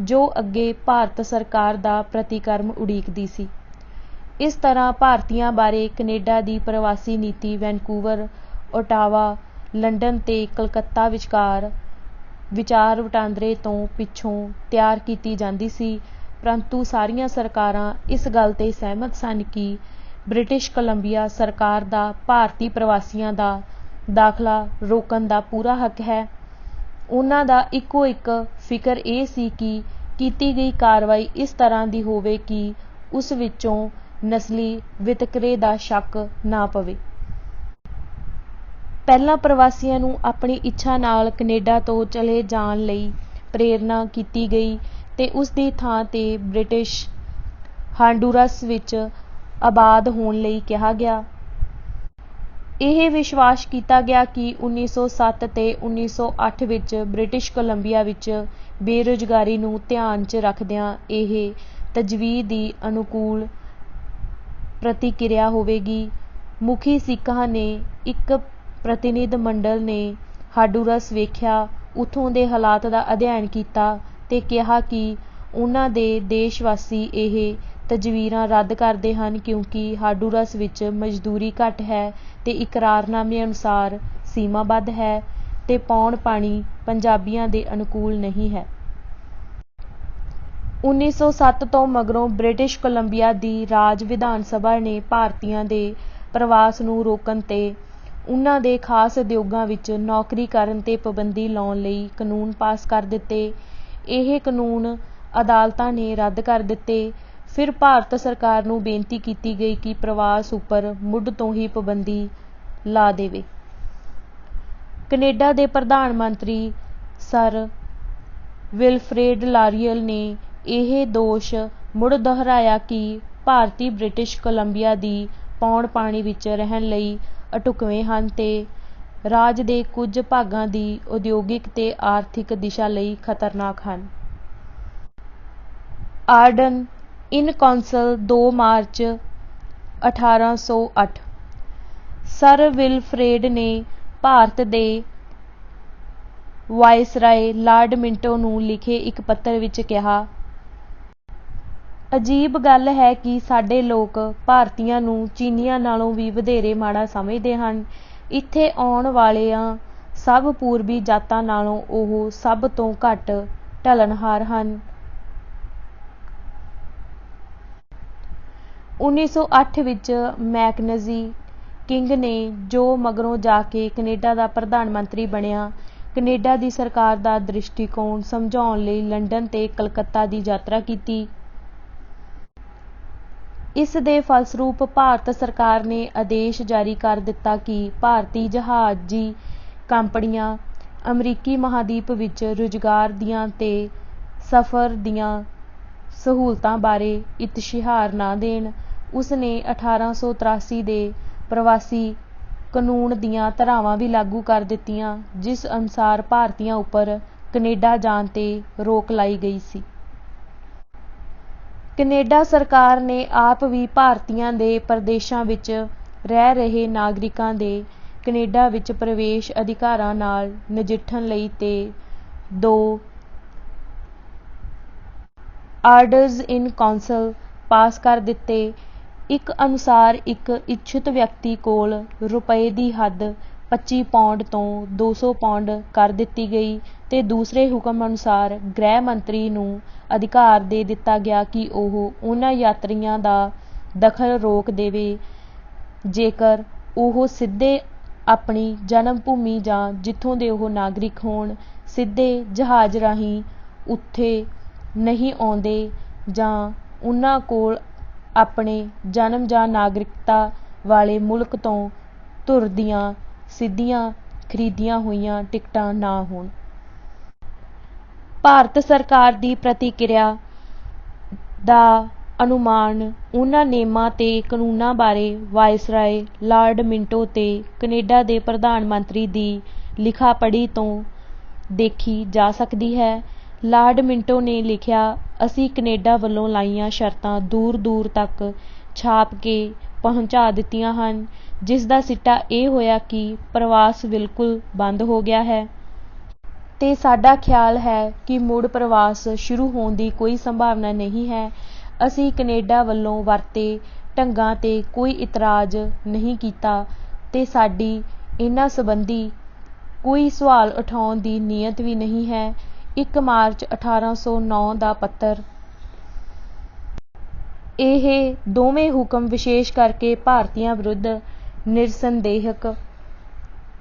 ਜੋ ਅੱਗੇ ਭਾਰਤ ਸਰਕਾਰ ਦਾ ਪ੍ਰਤੀਕਰਮ ਉਡੀਕਦੀ ਸੀ। ਇਸ ਤਰ੍ਹਾਂ ਭਾਰਤੀਆਂ ਬਾਰੇ ਕੈਨੇਡਾ ਦੀ ਪ੍ਰਵਾਸੀ ਨੀਤੀ ਵੈਨਕੂਵਰ, ਓਟਾਵਾ, ਲੰਡਨ ਤੇ ਕਲਕੱਤਾ ਵਿਚਕਾਰ ਵਿਚਾਰ ਵਟਾਂਦਰੇ ਤੋਂ ਪਿੱਛੋਂ ਤਿਆਰ ਕੀਤੀ ਜਾਂਦੀ ਸੀ, ਪਰੰਤੂ ਸਾਰੀਆਂ ਸਰਕਾਰਾਂ ਇਸ ਗੱਲ ਤੇ ਸਹਿਮਤ ਸਨ ਕਿ ਬ੍ਰਿਟਿਸ਼ ਕੋਲੰਬੀਆ ਸਰਕਾਰ ਦਾ ਭਾਰਤੀ ਪ੍ਰਵਾਸੀਆਂ ਦਾ ਦਾਖਲਾ ਰੋਕਣ ਦਾ ਪੂਰਾ ਹੱਕ ਹੈ। ਉਨ੍ਹਾਂ ਦਾ ਇੱਕੋ ਇੱਕ ਫਿਕਰ ਇਹ ਸੀ ਕਿ ਕੀਤੀ ਗਈ ਕਾਰਵਾਈ ਇਸ ਤਰ੍ਹਾਂ ਦੀ ਹੋਵੇ ਕਿ ਉਸ ਵਿੱਚੋਂ ਨਸਲੀ ਵਿਤਕਰੇ ਦਾ ਸ਼ੱਕ ਨਾ ਪਵੇ। ਪਹਿਲਾਂ ਪ੍ਰਵਾਸੀਆਂ ਨੂੰ ਆਪਣੀ ਇੱਛਾ ਨਾਲ ਕੈਨੇਡਾ ਤੋਂ ਚਲੇ ਜਾਣ ਲਈ ਪ੍ਰੇਰਨਾ ਕੀਤੀ ਗਈ ਤੇ ਉਸ ਦੀ ਥਾਂ ਤੇ ਬ੍ਰਿਟਿਸ਼ ਹਾਂਡੂਰਸ ਵਿੱਚ ਆਬਾਦ ਹੋਣ ਲਈ ਕਿਹਾ ਗਿਆ। ਇਹ ਵਿਸ਼ਵਾਸ ਕੀਤਾ ਗਿਆ ਕਿ 1907 ਤੇ 1908 ਵਿੱਚ ਬ੍ਰਿਟਿਸ਼ ਕੋਲੰਬੀਆ ਵਿੱਚ ਬੇਰੁਜ਼ਗਾਰੀ ਨੂੰ ਧਿਆਨ 'ਚ ਰੱਖਦਿਆਂ ਇਹ ਤਜਵੀਜ਼ ਦੀ ਅਨੁਕੂਲ ਪ੍ਰਤੀਕਿਰਿਆ ਹੋਵੇਗੀ। ਮੁਖੀ ਸਿੱਖਾਂ ਨੇ ਇੱਕ ਪ੍ਰਤੀਨਿਧ ਮੰਡਲ ਨੇ ਹਾਂਡੂਰਸ ਵੇਖਿਆ, ਉੱਥੋਂ ਦੇ ਹਾਲਾਤ ਦਾ ਅਧਿਐਨ ਕੀਤਾ ਤੇ ਕਿਹਾ ਕਿ ਉਨ੍ਹਾਂ ਦੇ ਦੇਸ਼ਵਾਸੀ ਇਹ ਤਜਵੀਜ਼ਾਂ ਰੱਦ ਕਰਦੇ ਹਨ ਕਿਉਂਕਿ ਹਾਂਡੂਰਸ ਵਿੱਚ ਮਜ਼ਦੂਰੀ ਘੱਟ ਹੈ ਤੇ ਇਕਰਾਰਨਾਮੇ ਅਨੁਸਾਰ ਸੀਮਾਬੱਧ ਹੈ ਤੇ ਪੌਣ ਪਾਣੀ ਪੰਜਾਬੀਆਂ ਦੇ ਅਨੁਕੂਲ ਨਹੀਂ ਹੈ। 1907 ਤੋਂ ਮਗਰੋਂ ਬ੍ਰਿਟਿਸ਼ ਕੋਲੰਬੀਆ ਦੀ ਰਾਜ ਵਿਧਾਨ ਸਭਾ ਨੇ ਭਾਰਤੀਆਂ ਦੇ ਪ੍ਰਵਾਸ ਨੂੰ ਰੋਕਣ ਤੇ ਉਨ੍ਹਾਂ ਦੇ ਖਾਸ ਉਦਯੋਗਾਂ ਵਿੱਚ ਨੌਕਰੀ ਕਰਨ ਤੇ ਪਾਬੰਦੀ ਲਾਉਣ ਲਈ ਕਾਨੂੰਨ ਪਾਸ ਕਰ ਦਿੱਤੇ। ਇਹ ਕਾਨੂੰਨ ਅਦਾਲਤਾਂ ਨੇ ਰੱਦ ਕਰ ਦਿੱਤੇ। ਫਿਰ ਭਾਰਤ ਸਰਕਾਰ ਨੂੰ ਬੇਨਤੀ ਕੀਤੀ ਗਈ ਕਿ ਪ੍ਰਵਾਸ ਉੱਪਰ ਮੁੱਢ ਤੋਂ ਹੀ ਪਾਬੰਦੀ ਲਾ ਦੇਵੇ। ਕੈਨੇਡਾ ਦੇ ਪ੍ਰਧਾਨ ਮੰਤਰੀ ਸਰ ਵਿਲਫਰੇਡ ਲਾਰੀਅਲ ਨੇ ਇਹ ਦੋਸ਼ ਮੁੜ ਦੁਹਰਾਇਆ ਕਿ ਭਾਰਤੀ ਬ੍ਰਿਟਿਸ਼ ਕੋਲੰਬੀਆ ਦੀ ਪੌਣ ਪਾਣੀ ਵਿੱਚ ਰਹਿਣ ਲਈ ਅਢੁਕਵੇਂ ਹਨ ਤੇ ਰਾਜ ਦੇ ਕੁਝ ਭਾਗਾਂ ਦੀ ਉਦਯੋਗਿਕ ਤੇ ਆਰਥਿਕ ਦਿਸ਼ਾ ਲਈ ਖਤਰਨਾਕ ਹਨ। ਆਰਡਨ ਇਨ ਕੌਂਸਲ 2 ਮਾਰਚ 1808 ਸਰ ਵਿਲਫਰੇਡ ਨੇ ਭਾਰਤ ਦੇ ਵਾਇਸਰਾਏ ਲਾਰਡ ਮਿੰਟੋ ਨੂੰ ਲਿਖੇ ਇੱਕ ਪੱਤਰ ਵਿੱਚ ਕਿਹਾ, ਅਜੀਬ ਗੱਲ ਹੈ ਕਿ ਸਾਡੇ ਲੋਕ ਭਾਰਤੀਆਂ ਨੂੰ ਚੀਨੀਆਂ ਨਾਲੋਂ ਵੀ ਵਧੇਰੇ ਮਾੜਾ ਸਮਝਦੇ ਹਨ। ਇੱਥੇ ਆਉਣ ਵਾਲੀਆਂ ਸਭ ਪੂਰਬੀ ਜਾਤਾਂ ਨਾਲੋਂ ਉਹ ਸਭ ਤੋਂ ਘੱਟ ਢਲਣਹਾਰ ਹਨ। 1908 ਵਿੱਚ ਮੈਕਨਜ਼ੀ ਕਿੰਗ ਨੇ, ਜੋ ਮਗਰੋਂ ਜਾ ਕੇ ਕੈਨੇਡਾ ਦਾ ਪ੍ਰਧਾਨ ਮੰਤਰੀ ਬਣਿਆ, ਕੈਨੇਡਾ ਦੀ ਸਰਕਾਰ ਦਾ ਦ੍ਰਿਸ਼ਟੀਕੋਣ ਸਮਝਾਉਣ ਲਈ ਲੰਡਨ ਤੇ ਕਲਕੱਤਾ ਦੀ ਯਾਤਰਾ ਕੀਤੀ। ਇਸ ਦੇ ਫਲਸਰੂਪ ਭਾਰਤ ਸਰਕਾਰ ਨੇ ਆਦੇਸ਼ ਜਾਰੀ ਕਰ ਦਿੱਤਾ ਕਿ ਭਾਰਤੀ ਜਹਾਜ਼ੀ ਕੰਪਨੀਆਂ ਅਮਰੀਕੀ ਮਹਾਂਦੀਪ ਵਿੱਚ ਰੁਜ਼ਗਾਰ ਦੀਆਂ ਤੇ ਸਫ਼ਰ ਦੀਆਂ ਸਹੂਲਤਾਂ ਬਾਰੇ ਇਸ਼ਤਿਹਾਰ ਨਾ ਦੇਣ। ਉਸ ਨੇ 1883 ਦੇ ਪ੍ਰਵਾਸੀ ਕਾਨੂੰਨ ਦੀਆਂ ਧਾਰਾਵਾਂ ਵੀ ਲਾਗੂ ਕਰ ਦਿੱਤੀਆਂ, ਜਿਸ ਅਨੁਸਾਰ ਭਾਰਤੀਆਂ ਉੱਪਰ ਕੈਨੇਡਾ ਜਾਣ ਤੇ ਰੋਕ ਲਾਈ ਗਈ ਸੀ। ਕੈਨੇਡਾ ਸਰਕਾਰ ਨੇ ਆਪ ਵੀ ਭਾਰਤੀਆਂ ਦੇ ਪ੍ਰਦੇਸ਼ਾਂ ਵਿੱਚ ਰਹਿ ਰਹੇ ਨਾਗਰਿਕਾਂ ਦੇ ਕੈਨੇਡਾ ਵਿੱਚ ਪ੍ਰਵੇਸ਼ ਅਧਿਕਾਰਾਂ ਨਾਲ ਨਜਿੱਠਣ ਲਈ ਤੇ 2 ਆਰਡਰਜ਼ ਇਨ ਕੌਂਸਲ ਪਾਸ ਕਰ ਦਿੱਤੇ। ਇੱਕ ਅਨੁਸਾਰ ਇੱਕ ਇੱਛਤ ਵਿਅਕਤੀ ਕੋਲ ਰੁਪਏ ਦੀ ਹੱਦ 25 ਪਾਉਂਡ ਤੋਂ 200 ਪਾਉਂਡ ਕਰ ਦਿੱਤੀ ਗਈ ਤੇ ਦੂਸਰੇ ਹੁਕਮ ਅਨੁਸਾਰ ਗ੍ਰਹਿ ਮੰਤਰੀ ਨੂੰ ਅਧਿਕਾਰ ਦੇ ਦਿੱਤਾ ਗਿਆ ਕਿ ਉਹ ਉਹਨਾਂ ਯਾਤਰੀਆਂ ਦਾ ਦਖਲ ਰੋਕ ਦੇਵੇ ਜੇਕਰ ਉਹ ਸਿੱਧੇ ਆਪਣੀ ਜਨਮ ਭੂਮੀ ਜਾਂ ਜਿੱਥੋਂ ਦੇ ਉਹ ਨਾਗਰਿਕ ਹੋਣ ਸਿੱਧੇ ਜਹਾਜ਼ ਰਾਹੀਂ ਉੱਥੇ ਨਹੀਂ ਆਉਂਦੇ ਜਾਂ ਉਹਨਾਂ ਕੋਲ ਆਪਣੇ ਜਨਮ ਜਾਂ ਨਾਗਰਿਕਤਾ ਵਾਲੇ ਮੁਲਕ ਤੋਂ ਤੁਰਦੀਆਂ ਸਿੱਧੀਆਂ ਖਰੀਦੀਆਂ ਹੋਈਆਂ ਟਿਕਟਾਂ ਨਾ ਹੋਣ। ਭਾਰਤ ਸਰਕਾਰ ਦੀ ਪ੍ਰਤੀਕਿਰਿਆ ਦਾ ਅਨੁਮਾਨ ਉਹਨਾਂ ਨੇਮਾਂ ਤੇ ਕਾਨੂੰਨਾਂ ਬਾਰੇ ਵਾਇਸਰਾਏ ਲਾਰਡ ਮਿੰਟੋ ਤੇ ਕੈਨੇਡਾ ਦੇ ਪ੍ਰਧਾਨ ਮੰਤਰੀ ਦੀ ਲਿਖਾ ਪੜ੍ਹੀ ਤੋਂ ਦੇਖੀ ਜਾ ਸਕਦੀ ਹੈ। ਲਾਰਡ ਮਿੰਟੋ ਨੇ ਲਿਖਿਆ, ਅਸੀਂ ਕੈਨੇਡਾ ਵੱਲੋਂ ਲਾਈਆਂ ਸ਼ਰਤਾਂ ਦੂਰ ਦੂਰ ਤੱਕ ਛਾਪ ਕੇ ਪਹੁੰਚਾ ਦਿੱਤੀਆਂ ਹਨ, ਜਿਸ ਦਾ ਸਿੱਟਾ ਇਹ ਹੋਇਆ ਕਿ ਪ੍ਰਵਾਸ ਬਿਲਕੁਲ ਬੰਦ ਹੋ ਗਿਆ ਹੈ ਤੇ ਸਾਡਾ ਖਿਆਲ ਹੈ ਕਿ ਮੁੜ ਪ੍ਰਵਾਸ ਸ਼ੁਰੂ ਹੋਣ ਦੀ ਕੋਈ ਸੰਭਾਵਨਾ ਨਹੀਂ ਹੈ। ਅਸੀਂ ਕੈਨੇਡਾ ਵੱਲੋਂ ਵਰਤੇ ਢੰਗਾਂ ਤੇ ਕੋਈ ਇਤਰਾਜ਼ ਨਹੀਂ ਕੀਤਾ ਤੇ ਸਾਡੀ ਇਹਨਾਂ ਸੰਬੰਧੀ ਕੋਈ ਸਵਾਲ ਉਠਾਉਣ ਦੀ ਨੀਅਤ ਵੀ ਨਹੀਂ ਹੈ। 1 ਮਾਰਚ 1809 ਦਾ ਪੱਤਰ। ਇਹ ਦੋਵੇਂ ਹੁਕਮ ਵਿਸ਼ੇਸ਼ ਕਰਕੇ ਭਾਰਤੀਆਂ ਵਿਰੁੱਧ ਨਿਰਸੰਦੇਹਕ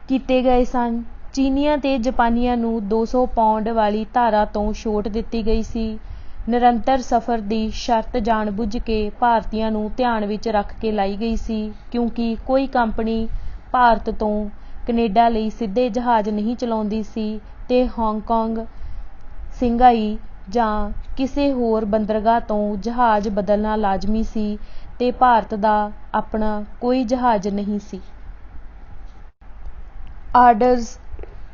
ਕੀਤੇ ਗਏ ਸਨ। ਚੀਨੀਆਂ ਤੇ ਜਾਪਾਨੀਆਂ ਨੂੰ 200 ਪਾਉਂਡ ਵਾਲੀ ਧਾਰਾ ਤੋਂ ਛੋਟ ਦਿੱਤੀ ਗਈ ਸੀ। ਨਿਰੰਤਰ ਸਫ਼ਰ ਦੀ ਸ਼ਰਤ ਜਾਣ-ਬੁੱਝ ਕੇ ਭਾਰਤੀਆਂ ਨੂੰ ਧਿਆਨ ਵਿੱਚ ਰੱਖ ਕੇ ਲਾਈ ਗਈ ਸੀ ਕਿਉਂਕਿ ਕੋਈ ਕੰਪਨੀ ਭਾਰਤ ਤੋਂ ਕੈਨੇਡਾ ਲਈ ਸਿੱਧੇ ਜਹਾਜ਼ ਨਹੀਂ ਚਲਾਉਂਦੀ ਸੀ ਤੇ ਹਾਂਗਕਾਂਗ, ਸਿੰਗਾਈ ਜਾਂ ਕਿਸੇ ਹੋਰ ਬੰਦਰਗਾਹ ਤੋਂ ਜਹਾਜ਼ ਬਦਲਣਾ ਲਾਜ਼ਮੀ ਸੀ ਤੇ ਭਾਰਤ ਦਾ ਆਪਣਾ ਕੋਈ ਜਹਾਜ਼ ਨਹੀਂ ਸੀ। ਆਰਡਰਜ਼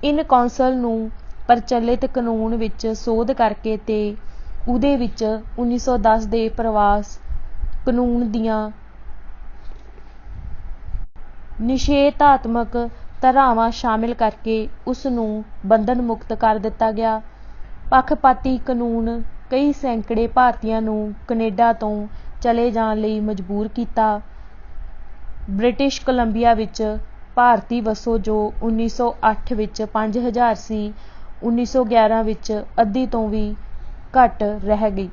ਇਨ ਕੌਂਸਲ ਨੂੰ ਪ੍ਰਚਲਿਤ ਕਾਨੂੰਨ ਵਿੱਚ ਸੋਧ ਕਰਕੇ ਤੇ ਉਹਦੇ ਵਿੱਚ 1910 ਦੇ ਪ੍ਰਵਾਸ ਕਾਨੂੰਨ ਦੀਆਂ ਨਿਸ਼ੇਧਾਤਮਕ ਧਾਰਾਵਾਂ ਸ਼ਾਮਿਲ ਕਰਕੇ ਉਸ ਨੂੰ ਬੰਧਨ ਮੁਕਤ ਕਰ ਦਿੱਤਾ ਗਿਆ। ਪੱਖਪਾਤੀ ਕਾਨੂੰਨ ਕਈ ਸੈਂਕੜੇ ਭਾਰਤੀਆਂ ਨੂੰ ਕੈਨੇਡਾ ਤੋਂ ਚਲੇ ਜਾਣ ਲਈ ਮਜਬੂਰ ਕੀਤਾ। ਬ੍ਰਿਟਿਸ਼ ਕੋਲੰਬੀਆ ਵਿੱਚ ਭਾਰਤੀ ਵਸੋਂ ਜੋ 1908 ਵਿੱਚ 5000 ਸੀ, 1911 ਵਿੱਚ ਅੱਧੀ ਤੋਂ ਵੀ ਘੱਟ ਰਹਿ ਗਈ।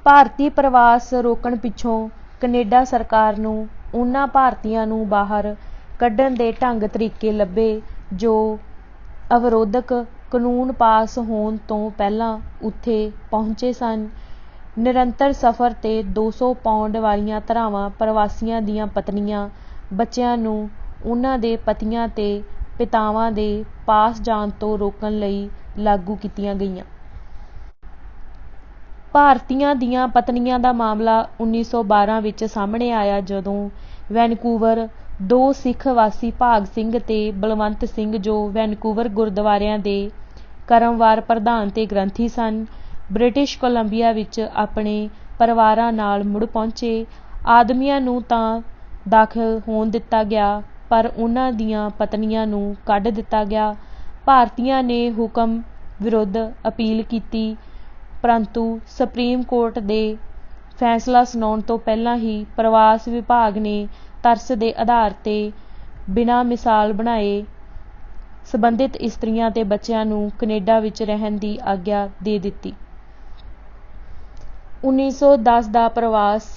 ਭਾਰਤੀ ਪ੍ਰਵਾਸ ਰੋਕਣ ਪਿੱਛੋਂ ਕੈਨੇਡਾ ਸਰਕਾਰ ਨੂੰ ਉਹਨਾਂ ਭਾਰਤੀਆਂ ਨੂੰ ਬਾਹਰ ਕੱਢਣ ਦੇ ਢੰਗ ਤਰੀਕੇ ਲੱਭੇ ਜੋ ਅਵਰੋਧਕ ਕਾਨੂੰਨ ਪਾਸ ਹੋਣ ਤੋਂ ਪਹਿਲਾਂ ਉੱਥੇ ਪਹੁੰਚੇ ਸਨ। ਨਿਰੰਤਰ ਸਫ਼ਰ ਤੇ 200 ਪਾਉਂਡ ਵਾਲੀਆਂ ਧਾਰਾਵਾਂ ਪ੍ਰਵਾਸੀਆਂ ਦੀਆਂ ਪਤਨੀਆਂ, ਬੱਚਿਆਂ ਨੂੰ ਉਹਨਾਂ ਦੇ ਪਤੀਆਂ ਤੇ ਪਿਤਾਵਾਂ ਦੇ ਪਾਸ ਜਾਣ ਤੋਂ ਰੋਕਣ ਲਈ ਲਾਗੂ ਕੀਤੀਆਂ ਗਈਆਂ। ਭਾਰਤੀਆਂ ਦੀਆਂ ਪਤਨੀਆਂ ਦਾ ਮਾਮਲਾ 1912 ਵਿੱਚ ਸਾਹਮਣੇ ਆਇਆ ਜਦੋਂ ਵੈਨਕੂਵਰ 2 ਸਿੱਖ ਵਾਸੀ ਭਾਗ ਸਿੰਘ ਤੇ ਬਲਵੰਤ ਸਿੰਘ ਜੋ ਵੈਨਕੂਵਰ ਗੁਰਦੁਆਰਿਆਂ ਦੇ ਕਰਮਵਾਰ ਪ੍ਰਧਾਨ ਤੇ ਗ੍ਰੰਥੀ ਸਨ, ਬ੍ਰਿਟਿਸ਼ ਕੋਲੰਬੀਆ ਵਿੱਚ ਆਪਣੇ ਪਰਿਵਾਰਾਂ ਨਾਲ ਮੁੜ ਪਹੁੰਚੇ। ਆਦਮੀਆਂ ਨੂੰ ਤਾਂ ਦਾਖਲ ਹੋਣ ਦਿੱਤਾ ਗਿਆ ਪਰ ਉਹਨਾਂ ਦੀਆਂ ਪਤਨੀਆਂ ਨੂੰ ਕੱਢ ਦਿੱਤਾ ਗਿਆ। ਭਾਰਤੀਆਂ ਨੇ ਹੁਕਮ ਵਿਰੁੱਧ ਅਪੀਲ ਕੀਤੀ ਪਰੰਤੂ ਸੁਪਰੀਮ ਕੋਰਟ ਦੇ ਫੈਸਲਾ ਸੁਣਾਉਣ ਤੋਂ ਪਹਿਲਾਂ ਹੀ ਪ੍ਰਵਾਸ ਵਿਭਾਗ ਨੇ ਤਰਸ ਦੇ ਆਧਾਰ ਤੇ ਬਿਨਾਂ ਮਿਸਾਲ ਬਣਾਏ ਸੰਬੰਧਿਤ ਇਸਤਰੀਆਂ ਤੇ ਬੱਚਿਆਂ ਨੂੰ ਕੈਨੇਡਾ ਵਿੱਚ ਰਹਿਣ ਦੀ ਆਗਿਆ ਦੇ ਦਿੱਤੀ। 1910 ਦਾ ਪ੍ਰਵਾਸ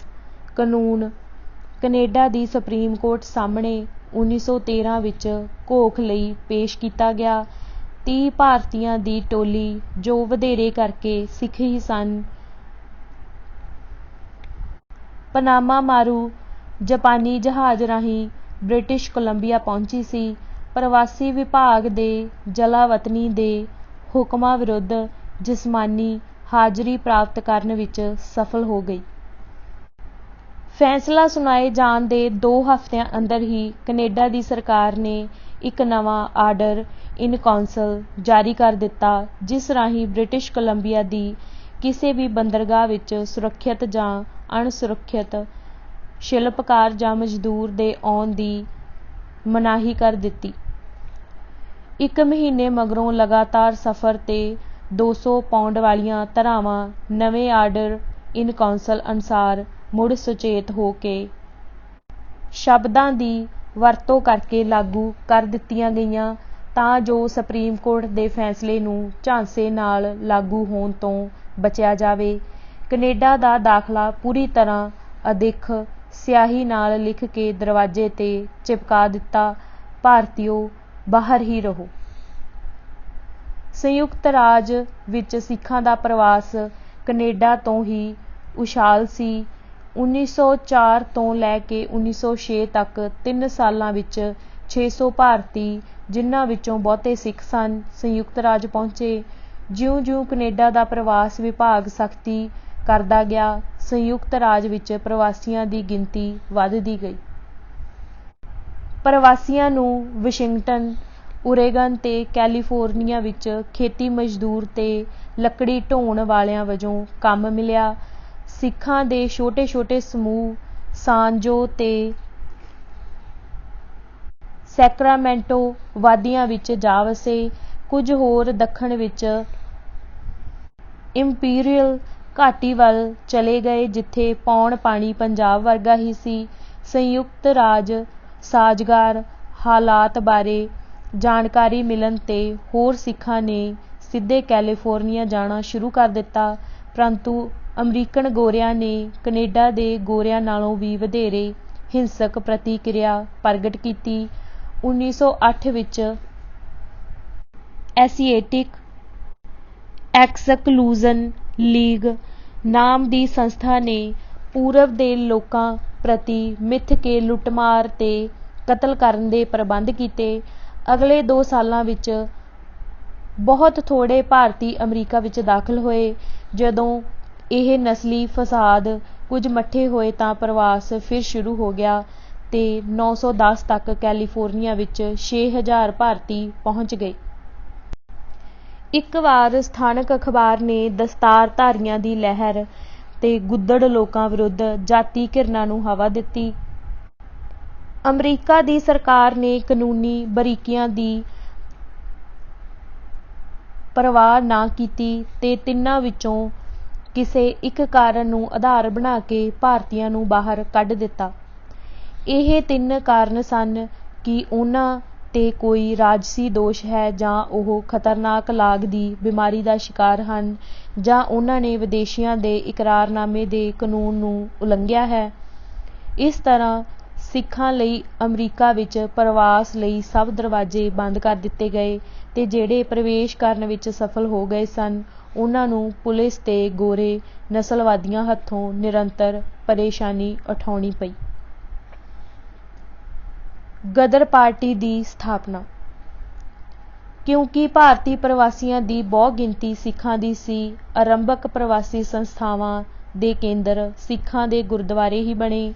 ਕਾਨੂੰਨ ਕੈਨੇਡਾ ਦੀ ਸੁਪਰੀਮ ਕੋਰਟ ਸਾਹਮਣੇ 1913 ਵਿੱਚ ਘੋਖ ਲਈ ਪੇਸ਼ ਕੀਤਾ ਗਿਆ। 30 ਭਾਰਤੀਆਂ ਦੀ ਟੋਲੀ ਜੋ ਵਧੇਰੇ ਕਰਕੇ ਸਿੱਖ ਹੀ ਸਨ, ਪਨਾਮਾ ਮਾਰੂ ਜਾਪਾਨੀ ਜਹਾਜ਼ ਰਾਹੀਂ ਬ੍ਰਿਟਿਸ਼ ਕੋਲੰਬੀਆ ਪਹੁੰਚੀ ਸੀ। ਪ੍ਰਵਾਸੀ ਵਿਭਾਗ ਦੇ ਜਲਾਵਤਨੀ ਦੇ ਹੁਕਮਾਂ ਵਿਰੁੱਧ ਜਿਸਮਾਨੀ ਹਾਜ਼ਰੀ ਪ੍ਰਾਪਤ ਕਰਨ ਵਿੱਚ ਸਫਲ ਹੋ ਗਈ। ਫੈਸਲਾ ਸੁਣਾਏ ਜਾਣ ਦੇ 2 ਹਫ਼ਤਿਆਂ ਅੰਦਰ ਹੀ ਕੈਨੇਡਾ ਦੀ ਸਰਕਾਰ ਨੇ ਇੱਕ ਨਵਾਂ ਆਰਡਰ ਇਨ ਕੌਂਸਲ ਜਾਰੀ ਕਰ ਦਿੱਤਾ ਜਿਸ ਰਾਹੀਂ ਬ੍ਰਿਟਿਸ਼ ਕੋਲੰਬੀਆ ਦੀ ਕਿਸੇ ਵੀ ਬੰਦਰਗਾਹ ਵਿੱਚ ਸੁਰੱਖਿਅਤ ਜਾਂ ਅਣਸੁਰੱਖਿਅਤ ਸ਼ਿਲਪਕਾਰ ਜਾਂ ਮਜ਼ਦੂਰ ਦੇ ਆਉਣ ਦੀ ਮਨਾਹੀ ਕਰ ਦਿੱਤੀ। 1 ਮਹੀਨੇ ਮਗਰੋਂ ਲਗਾਤਾਰ ਸਫ਼ਰ ਤੇ 200 ਪਾਉਂਡ ਵਾਲੀਆਂ ਧਾਰਾਵਾਂ ਨਵੇਂ ਆਰਡਰ ਇਨ ਕੌਂਸਲ ਅਨੁਸਾਰ ਮੁੜ ਸੁਚੇਤ ਹੋ ਕੇ ਸ਼ਬਦਾਂ ਦੀ ਵਰਤੋਂ ਕਰਕੇ ਲਾਗੂ ਕਰ ਦਿੱਤੀਆਂ ਗਈਆਂ ਤਾਂ ਜੋ ਸੁਪਰੀਮ ਕੋਰਟ ਦੇ ਫੈਸਲੇ ਨੂੰ ਝਾਂਸੇ ਨਾਲ ਲਾਗੂ ਹੋਣ ਤੋਂ ਬਚਿਆ ਜਾਵੇ। ਕੈਨੇਡਾ ਦਾ ਦਾਖਲਾ ਪੂਰੀ ਤਰ੍ਹਾਂ ਅਦਿੱਖ ਸਿਆਹੀ ਨਾਲ ਲਿਖ ਕੇ ਦਰਵਾਜ਼ੇ ਤੇ ਚਿਪਕਾ ਦਿੱਤਾ, ਭਾਰਤੀਓ ਬਾਹਰ ਹੀ ਰਹੋ। ਸੰਯੁਕਤ ਰਾਜ ਵਿੱਚ ਸਿੱਖਾਂ ਦਾ ਪ੍ਰਵਾਸ ਕੈਨੇਡਾ ਤੋਂ ਹੀ ਉਛਾਲ ਸੀ। 1904 ਤੋਂ ਲੈ ਕੇ 1906 ਤੱਕ 3 ਸਾਲਾਂ ਵਿੱਚ 600 ਭਾਰਤੀ, ਜਿਨ੍ਹਾਂ ਵਿੱਚੋਂ ਬਹੁਤੇ ਸਿੱਖ ਸਨ, ਸੰਯੁਕਤ ਰਾਜ ਪਹੁੰਚੇ। ਜਿਉਂ-ਜਿਉਂ ਕੈਨੇਡਾ ਦਾ ਪ੍ਰਵਾਸ ਵਿਭਾਗ ਸਖਤੀ ਕਰਦਾ ਗਿਆ, ਸੰਯੁਕਤ ਰਾਜ ਵਿੱਚ ਪ੍ਰਵਾਸੀਆਂ ਦੀ ਗਿਣਤੀ ਵੱਧਦੀ ਗਈ। ਪ੍ਰਵਾਸੀਆਂ ਨੂੰ ਵਾਸ਼ਿੰਗਟਨ, ਓਰੇਗਨ ਤੇ ਕੈਲੀਫੋਰਨੀਆ ਵਿੱਚ ਖੇਤੀ ਮਜ਼ਦੂਰ ਤੇ ਲੱਕੜੀ ਢੋਣ ਵਾਲਿਆਂ ਵਜੋਂ ਕੰਮ ਮਿਲਿਆ। ਸਿੱਖਾਂ ਦੇ ਛੋਟੇ-ਛੋਟੇ ਸਮੂਹ ਸਾਨ ਜੋ ਤੇ ਸੈਕਰਾਮੈਂਟੋ ਵਾਦੀਆਂ ਵਿੱਚ ਜਾ ਵਸੇ। ਕੁਝ ਹੋਰ ਦੱਖਣ ਵਿੱਚ ਇੰਪੀਰੀਅਲ ਘਾਟੀ ਵੱਲ ਚਲੇ ਗਏ, ਜਿੱਥੇ ਪੌਣ ਪਾਣੀ ਪੰਜਾਬ ਵਰਗਾ ਹੀ ਸੀ। ਸੰਯੁਕਤ ਰਾਜ ਸਾਜ਼ਗਾਰ ਹਾਲਾਤ ਬਾਰੇ ਜਾਣਕਾਰੀ ਮਿਲਣ ਤੇ ਹੋਰ ਸਿੱਖਾਂ ਨੇ ਸਿੱਧੇ ਕੈਲੀਫੋਰਨੀਆ ਜਾਣਾ ਸ਼ੁਰੂ ਕਰ ਦਿੱਤਾ, ਪਰੰਤੂ ਅਮਰੀਕਨ ਗੋਰਿਆਂ ਨੇ ਕੈਨੇਡਾ ਦੇ ਗੋਰਿਆਂ ਨਾਲੋਂ ਵੀ ਵਧੇਰੇ ਹਿੰਸਕ ਪ੍ਰਤੀਕਿਰਿਆ ਪ੍ਰਗਟ ਕੀਤੀ। 1908 ਵਿੱਚ ਐਸੀਏਟਿਕ ਐਕਸਕਲੂਜ਼ਨ ਲੀਗ ਨਾਮ ਦੀ ਸੰਸਥਾ ਨੇ ਪੂਰਬ ਦੇ ਲੋਕਾਂ ਪ੍ਰਤੀ ਮਿੱਥ ਕੇ ਲੁੱਟਮਾਰ ਤੇ ਕਤਲ ਕਰਨ ਦੇ ਪ੍ਰਬੰਧ ਕੀਤੇ। ਅਗਲੇ 2 ਸਾਲਾਂ ਵਿੱਚ ਬਹੁਤ ਥੋੜ੍ਹੇ ਭਾਰਤੀ ਅਮਰੀਕਾ ਵਿੱਚ ਦਾਖਲ ਹੋਏ। ਜਦੋਂ ਇਹ ਨਸਲੀ ਫਸਾਦ ਕੁਝ ਮੱਠੇ ਹੋਏ ਤਾਂ ਪ੍ਰਵਾਸ ਫਿਰ ਸ਼ੁਰੂ ਹੋ ਗਿਆ ਤੇ 1910 ਤੱਕ ਕੈਲੀਫੋਰਨੀਆ ਵਿੱਚ 6000 ਭਾਰਤੀ ਪਹੁੰਚ ਗਏ। ਇੱਕ ਵਾਰ ਸਥਾਨਕ ਅਖ਼ਬਾਰ ਨੇ ਦਸਤਾਰਧਾਰੀਆਂ ਦੀ ਲਹਿਰ ਤੇ ਗੁੱਦੜ ਲੋਕਾਂ ਵਿਰੁੱਧ ਜਾਤੀ ਘਿਰਨਾ ਨੂੰ ਹਵਾ ਦਿੱਤੀ। ਅਮਰੀਕਾ ਦੀ ਸਰਕਾਰ ਨੇ ਕਾਨੂੰਨੀ ਬਰੀਕੀਆਂ ਦੀ ਪਰਵਾਹ ਨਾ ਕੀਤੀ ਤੇ ਤਿੰਨਾਂ ਵਿੱਚੋਂ ਕਿਸੇ ਇੱਕ ਕਾਰਨ ਨੂੰ ਆਧਾਰ ਬਣਾ ਕੇ ਭਾਰਤੀਆਂ ਨੂੰ ਬਾਹਰ ਕੱਢ ਦਿੱਤਾ। ਇਹ 3 ਕਾਰਨ ਸਨ ਕਿ ਉਹਨਾਂ ਤੇ ਕੋਈ ਰਾਜਸੀ ਦੋਸ਼ ਹੈ, ਜਾਂ ਉਹ ਖਤਰਨਾਕ ਲਾਗ ਦੀ ਬਿਮਾਰੀ ਦਾ ਸ਼ਿਕਾਰ ਹਨ, ਜਾਂ ਉਹਨਾਂ ਨੇ ਵਿਦੇਸ਼ੀਆਂ ਦੇ ਇਕਰਾਰਨਾਮੇ ਦੇ ਕਾਨੂੰਨ ਨੂੰ ਉਲੰਘਿਆ ਹੈ। ਇਸ ਤਰ੍ਹਾਂ ਸਿੱਖਾਂ ਲਈ ਅਮਰੀਕਾ ਵਿੱਚ ਪ੍ਰਵਾਸ ਲਈ ਸਭ ਦਰਵਾਜ਼ੇ ਬੰਦ ਕਰ ਦਿੱਤੇ ਗਏ ਤੇ ਜਿਹੜੇ ਪ੍ਰਵੇਸ਼ ਕਰਨ ਵਿੱਚ ਸਫਲ ਹੋ ਗਏ ਸਨ, ਉਹਨਾਂ ਨੂੰ ਪੁਲਿਸ ਤੇ ਗੋਰੇ ਨਸਲਵਾਦੀਆਂ ਹੱਥੋਂ ਨਿਰੰਤਰ ਪਰੇਸ਼ਾਨੀ ਉਠਾਉਣੀ ਪਈ। ਗਦਰ ਪਾਰਟੀ ਦੀ ਸਥਾਪਨਾ। ਕਿਉਂਕਿ ਭਾਰਤੀ ਪ੍ਰਵਾਸੀਆਂ ਦੀ ਬਹੁ ਗਿਣਤੀ ਸਿੱਖਾਂ ਦੀ ਸੀ, ਆਰੰਭਕ ਪ੍ਰਵਾਸੀ ਸੰਸਥਾਵਾਂ ਦੇ ਕੇਂਦਰ ਸਿੱਖਾਂ ਦੇ ਗੁਰਦੁਆਰੇ ਹੀ ਬਣੇ।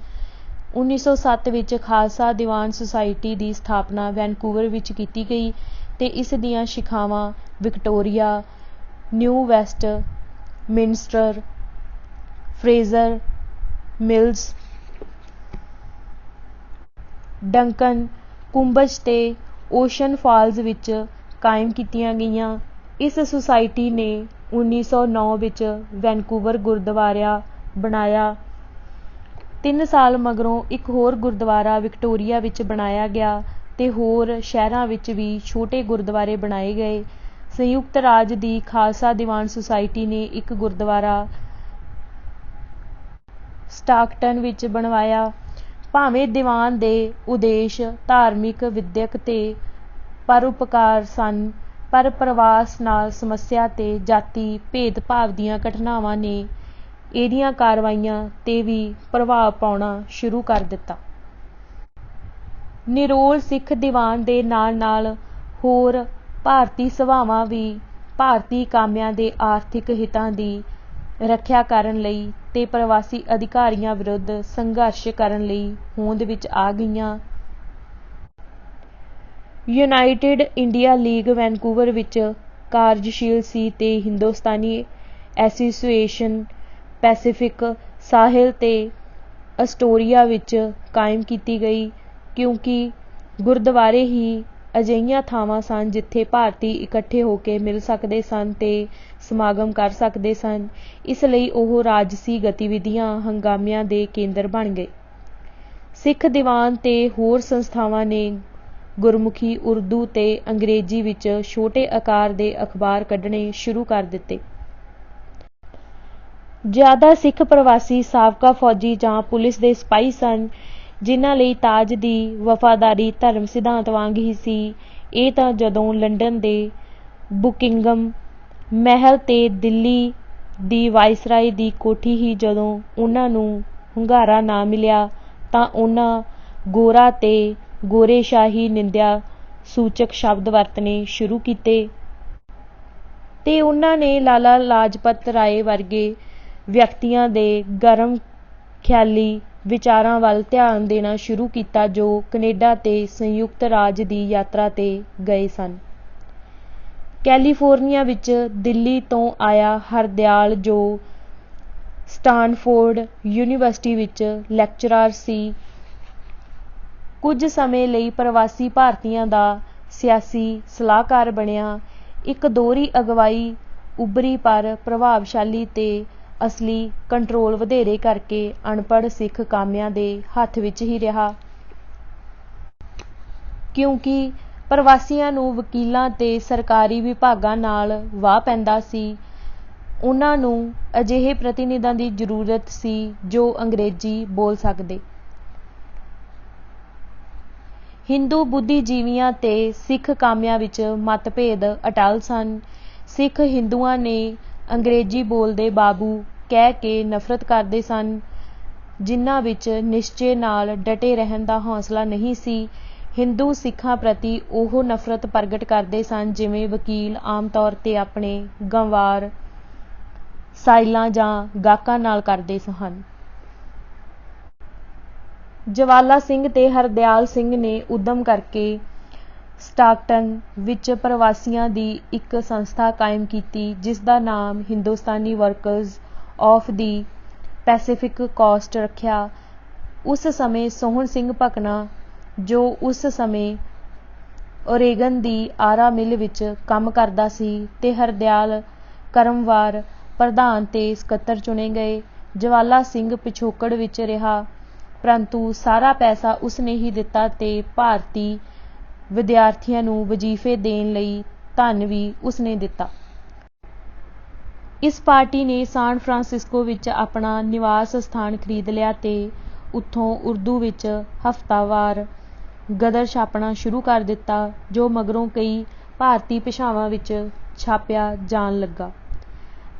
1907 ਵਿੱਚ ਖਾਲਸਾ ਦੀਵਾਨ ਸੁਸਾਇਟੀ ਦੀ ਸਥਾਪਨਾ ਵੈਨਕੂਵਰ ਵਿੱਚ ਕੀਤੀ ਗਈ ਤੇ ਇਸ ਦੀਆਂ ਸ਼ਾਖਾਵਾਂ Victoria, New Westminster, Fraser Mills, Duncan, Coombs ਤੇ ਓਸ਼ਨ ਫਾਲਜ਼ ਵਿੱਚ ਕਾਇਮ ਕੀਤੀਆਂ ਗਈਆਂ। ਇਸ ਸੁਸਾਇਟੀ ਨੇ 1909 ਵਿੱਚ ਵੈਨਕੂਵਰ ਗੁਰਦੁਆਰਾ ਬਣਾਇਆ। 3 ਸਾਲ ਮਗਰੋਂ ਇੱਕ ਹੋਰ ਗੁਰਦੁਆਰਾ ਵਿਕਟੋਰੀਆ ਵਿੱਚ ਬਣਾਇਆ ਗਿਆ ਤੇ ਹੋਰ ਸ਼ਹਿਰਾਂ ਵਿੱਚ ਵੀ ਛੋਟੇ ਗੁਰਦੁਆਰੇ ਬਣਾਏ ਗਏ। ਸੰਯੁਕਤ ਰਾਜ ਦੀ ਖਾਲਸਾ ਦੀਵਾਨ ਸੁਸਾਇਟੀ ਨੇ ਇੱਕ ਗੁਰਦੁਆਰਾ ਸਟਾਕਟਨ ਵਿੱਚ ਬਣਵਾਇਆ। ਭਾਵੇਂ ਦੀਵਾਨ ਦੇ ਉਦੇਸ਼ ਧਾਰਮਿਕ, ਵਿਦਿਅਕ ਤੇ ਪਰਉਪਕਾਰ ਸਨ, ਪਰ ਪ੍ਰਵਾਸ ਨਾਲ ਸਮੱਸਿਆ ਤੇ ਜਾਤੀ ਭੇਦਭਾਵ ਦੀਆਂ ਘਟਨਾਵਾਂ ਨੇ ਇਹਦੀਆਂ ਕਾਰਵਾਈਆਂ ਤੇ ਵੀ ਪ੍ਰਭਾਵ ਪਾਉਣਾ ਸ਼ੁਰੂ ਕਰ ਦਿੱਤਾ। ਨਿਰੋਲ ਸਿੱਖ ਦੀਵਾਨ ਦੇ ਨਾਲ-ਨਾਲ ਹੋਰ ਭਾਰਤੀ ਸਭਾਵਾਂ ਵੀ ਭਾਰਤੀ ਕਾਮਿਆਂ ਦੇ ਆਰਥਿਕ ਹਿੱਤਾਂ ਦੀ ਰੱਖਿਆ ਕਰਨ ਲਈ ਤੇ ਪ੍ਰਵਾਸੀ ਅਧਿਕਾਰੀਆਂ ਵਿਰੁੱਧ ਸੰਘਰਸ਼ ਕਰਨ ਲਈ ਹੋਂਦ ਵਿੱਚ ਆ ਗਈਆਂ। ਯੂਨਾਈਟਿਡ ਇੰਡੀਆ ਲੀਗ ਵੈਨਕੂਵਰ ਵਿੱਚ ਕਾਰਜਸ਼ੀਲ ਸੀ ਤੇ ਹਿੰਦੁਸਤਾਨੀ ਐਸੋਸੀਏਸ਼ਨ ਪੈਸੀਫਿਕ ਸਾਹਿਲ ਤੇ ਅਸਟੋਰੀਆ ਵਿੱਚ ਕਾਇਮ ਕੀਤੀ ਗਈ, ਕਿਉਂਕਿ ਗੁਰਦੁਆਰੇ ਹੀ ਅਜਿਹੀਆਂ ਥਾਵਾਂ ਸਨ ਜਿੱਥੇ ਭਾਰਤੀ ਇਕੱਠੇ ਹੋ ਕੇ ਮਿਲ ਸਕਦੇ ਸਨ ਤੇ ਸਮਾਗਮ ਕਰ ਸਕਦੇ ਸਨ। ਇਸ ਲਈ ਉਹ ਰਾਜਸੀ ਗਤੀਵਿਧੀਆਂ ਹੰਗਾਮਿਆਂ ਦੇ ਕੇਂਦਰ ਬਣ ਗਏ। ਸਿੱਖ ਦੀਵਾਨ ਤੇ ਹੋਰ ਸੰਸਥਾਵਾਂ ਨੇ ਗੁਰਮੁਖੀ, ਉਰਦੂ ਤੇ ਅੰਗਰੇਜ਼ੀ ਵਿੱਚ ਛੋਟੇ ਆਕਾਰ ਦੇ ਅਖਬਾਰ ਕੱਢਣੇ ਸ਼ੁਰੂ ਕਰ ਦਿੱਤੇ। ਜ਼ਿਆਦਾ ਸਿੱਖ ਪ੍ਰਵਾਸੀ ਸਾਬਕਾ ਫੌਜੀ ਜਾਂ ਪੁਲਿਸ ਦੇ ਸਿਪਾਹੀ ਸਨ, ਜਿਨ੍ਹਾਂ ਲਈ ਤਾਜ ਦੀ ਵਫ਼ਾਦਾਰੀ ਧਰਮ ਸਿਧਾਂਤ ਵਾਂਗ ਹੀ ਸੀ। ਇਹ ਤਾਂ ਜਦੋਂ ਲੰਡਨ ਦੇ ਬੁਕਿੰਗਮ ਮਹਿਲ ਤੇ ਦਿੱਲੀ ਦੀ ਵਾਇਸਰਾਏ ਦੀ ਕੋਠੀ ਹੀ ਜਦੋਂ ਉਹਨਾਂ ਨੂੰ ਹੁੰਗਾਰਾ ਨਾ ਮਿਲਿਆ ਤਾਂ ਉਹਨਾਂ ਗੋਰਾ ਤੇ ਗੋਰੇਸ਼ਾਹੀ ਨਿੰਦਿਆ ਸੂਚਕ ਸ਼ਬਦ ਵਰਤਣੇ ਸ਼ੁਰੂ ਕੀਤੇ ਤੇ ਉਹਨਾਂ ਨੇ ਲਾਲਾ ਲਾਜਪਤ ਰਾਏ ਵਰਗੇ ਵਿਅਕਤੀਆਂ ਦੇ ਗਰਮ ਖਿਆਲੀ ਵਿਚਾਰਾਂ ਵੱਲ ਧਿਆਨ ਦੇਣਾ ਸ਼ੁਰੂ ਕੀਤਾ, ਜੋ ਕੈਨੇਡਾ ਤੇ ਸੰਯੁਕਤ ਰਾਜ ਦੀ ਯਾਤਰਾ ਤੇ ਗਏ ਸਨ। ਕੈਲੀਫੋਰਨੀਆ ਵਿੱਚ ਦਿੱਲੀ ਤੋਂ ਆਇਆ ਹਰਦਿਆਲ, ਜੋ ਸਟੈਨਫੋਰਡ ਯੂਨੀਵਰਸਿਟੀ ਵਿੱਚ ਲੈਕਚਰਾਰ ਸੀ, ਕੁਝ ਸਮੇਂ ਲਈ ਪ੍ਰਵਾਸੀ ਭਾਰਤੀਆਂ ਦਾ ਸਿਆਸੀ ਸਲਾਹਕਾਰ ਬਣਿਆ। ਇੱਕ ਦੋਹਰੀ ਅਗਵਾਈ ਉੱਭਰੀ, ਪਰ ਪ੍ਰਭਾਵਸ਼ਾਲੀ ਤੇ ਅਸਲੀ ਕੰਟਰੋਲ ਵਧੇਰੇ ਕਰਕੇ ਅਨਪੜ੍ਹ ਸਿੱਖ ਕਾਮਿਆਂ ਦੇ ਹੱਥ ਵਿੱਚ ਹੀ ਰਿਹਾ, ਕਿਉਂਕਿ ਪ੍ਰਵਾਸੀਆਂ ਨੂੰ ਵਕੀਲਾਂ ਤੇ ਸਰਕਾਰੀ ਵਿਭਾਗਾਂ ਨਾਲ ਵਾਹ ਪੈਂਦਾ ਸੀ। ਉਹਨਾਂ ਨੂੰ ਅਜਿਹੇ ਪ੍ਰਤੀਨਿਧਾਂ ਦੀ ਜ਼ਰੂਰਤ ਸੀ ਜੋ ਅੰਗਰੇਜ਼ੀ ਬੋਲ ਸਕਦੇ। ਹਿੰਦੂ ਬੁੱਧੀਜੀਵੀਆਂ ਤੇ ਸਿੱਖ ਕਾਮਿਆਂ ਵਿੱਚ ਮਤਭੇਦ ਅਟੱਲ ਸਨ। ਸਿੱਖ ਹਿੰਦੂਆਂ ਨੇ ਅੰਗਰੇਜ਼ੀ ਬੋਲਦੇ ਬਾਬੂ ਕਹਿ ਕੇ ਨਫ਼ਰਤ ਕਰਦੇ ਸਨ, ਜਿਨ੍ਹਾਂ ਵਿੱਚ ਨਿਸ਼ਚੇ ਨਾਲ ਡਟੇ ਰਹਿਣ ਦਾ ਹੌਸਲਾ ਨਹੀਂ ਸੀ। ਹਿੰਦੂ ਸਿੱਖਾਂ ਪ੍ਰਤੀ ਉਹ ਨਫ਼ਰਤ ਪ੍ਰਗਟ ਕਰਦੇ ਸਨ ਜਿਵੇਂ ਵਕੀਲ ਆਮ ਤੌਰ ਤੇ ਆਪਣੇ ਗੰਵਾਰ ਸਾਇਲਾਂ ਜਾਂ ਗਾਹਕਾਂ ਨਾਲ ਕਰਦੇ ਹਨ। ਜਵਾਲਾ ਸਿੰਘ ਤੇ ਹਰਦਿਆਲ ਸਿੰਘ ਨੇ ਉੱਦਮ ਕਰਕੇ ਸਟਾਕਟਨ ਵਿੱਚ ਪ੍ਰਵਾਸੀਆਂ ਦੀ ਇੱਕ ਸੰਸਥਾ ਕਾਇਮ ਕੀਤੀ, ਜਿਸ ਦਾ ਨਾਮ Hindustani workers of the Pacific cost ਰੱਖਿਆ। ਉਸ ਸਮੇਂ ਸੋਹਣ ਸਿੰਘ ਭਕਨਾ, ਜੋ ਉਸ ਸਮੇਂ ਓਰੇਗਨ ਦੀ ਆਰਾ ਮਿਲ ਵਿੱਚ ਕੰਮ ਕਰਦਾ ਸੀ, ਤੇ ਹਰਦਿਆਲ ਕਰਮਵਾਰ ਪ੍ਰਧਾਨ ਤੇ ਸਕੱਤਰ ਚੁਣੇ ਗਏ। ਜਵਾਲਾ ਸਿੰਘ ਪਿਛੋਕੜ ਵਿੱਚ ਰਿਹਾ, ਪਰੰਤੂ ਸਾਰਾ ਪੈਸਾ ਉਸਨੇ ਹੀ ਦਿੱਤਾ ਤੇ ਭਾਰਤੀ ਵਿਦਿਆਰਥੀਆਂ ਨੂੰ ਵਜ਼ੀਫੇ ਦੇਣ ਲਈ ਧਨ ਵੀ ਉਸਨੇ ਦਿੱਤਾ। ਇਸ ਪਾਰਟੀ ਨੇ ਸਾਨ ਫਰਾਂਸਿਸਕੋ ਵਿੱਚ ਆਪਣਾ ਨਿਵਾਸ ਸਥਾਨ ਖਰੀਦ ਲਿਆ ਤੇ ਉੱਥੋਂ ਉਰਦੂ ਵਿੱਚ ਹਫ਼ਤਾਵਾਰ ਗਦਰ ਛਾਪਣਾ ਸ਼ੁਰੂ ਕਰ ਦਿੱਤਾ, ਜੋ ਮਗਰੋਂ ਕਈ ਭਾਰਤੀ ਭਾਸ਼ਾਵਾਂ ਵਿੱਚ ਛਾਪਿਆ ਜਾਣ ਲੱਗਾ।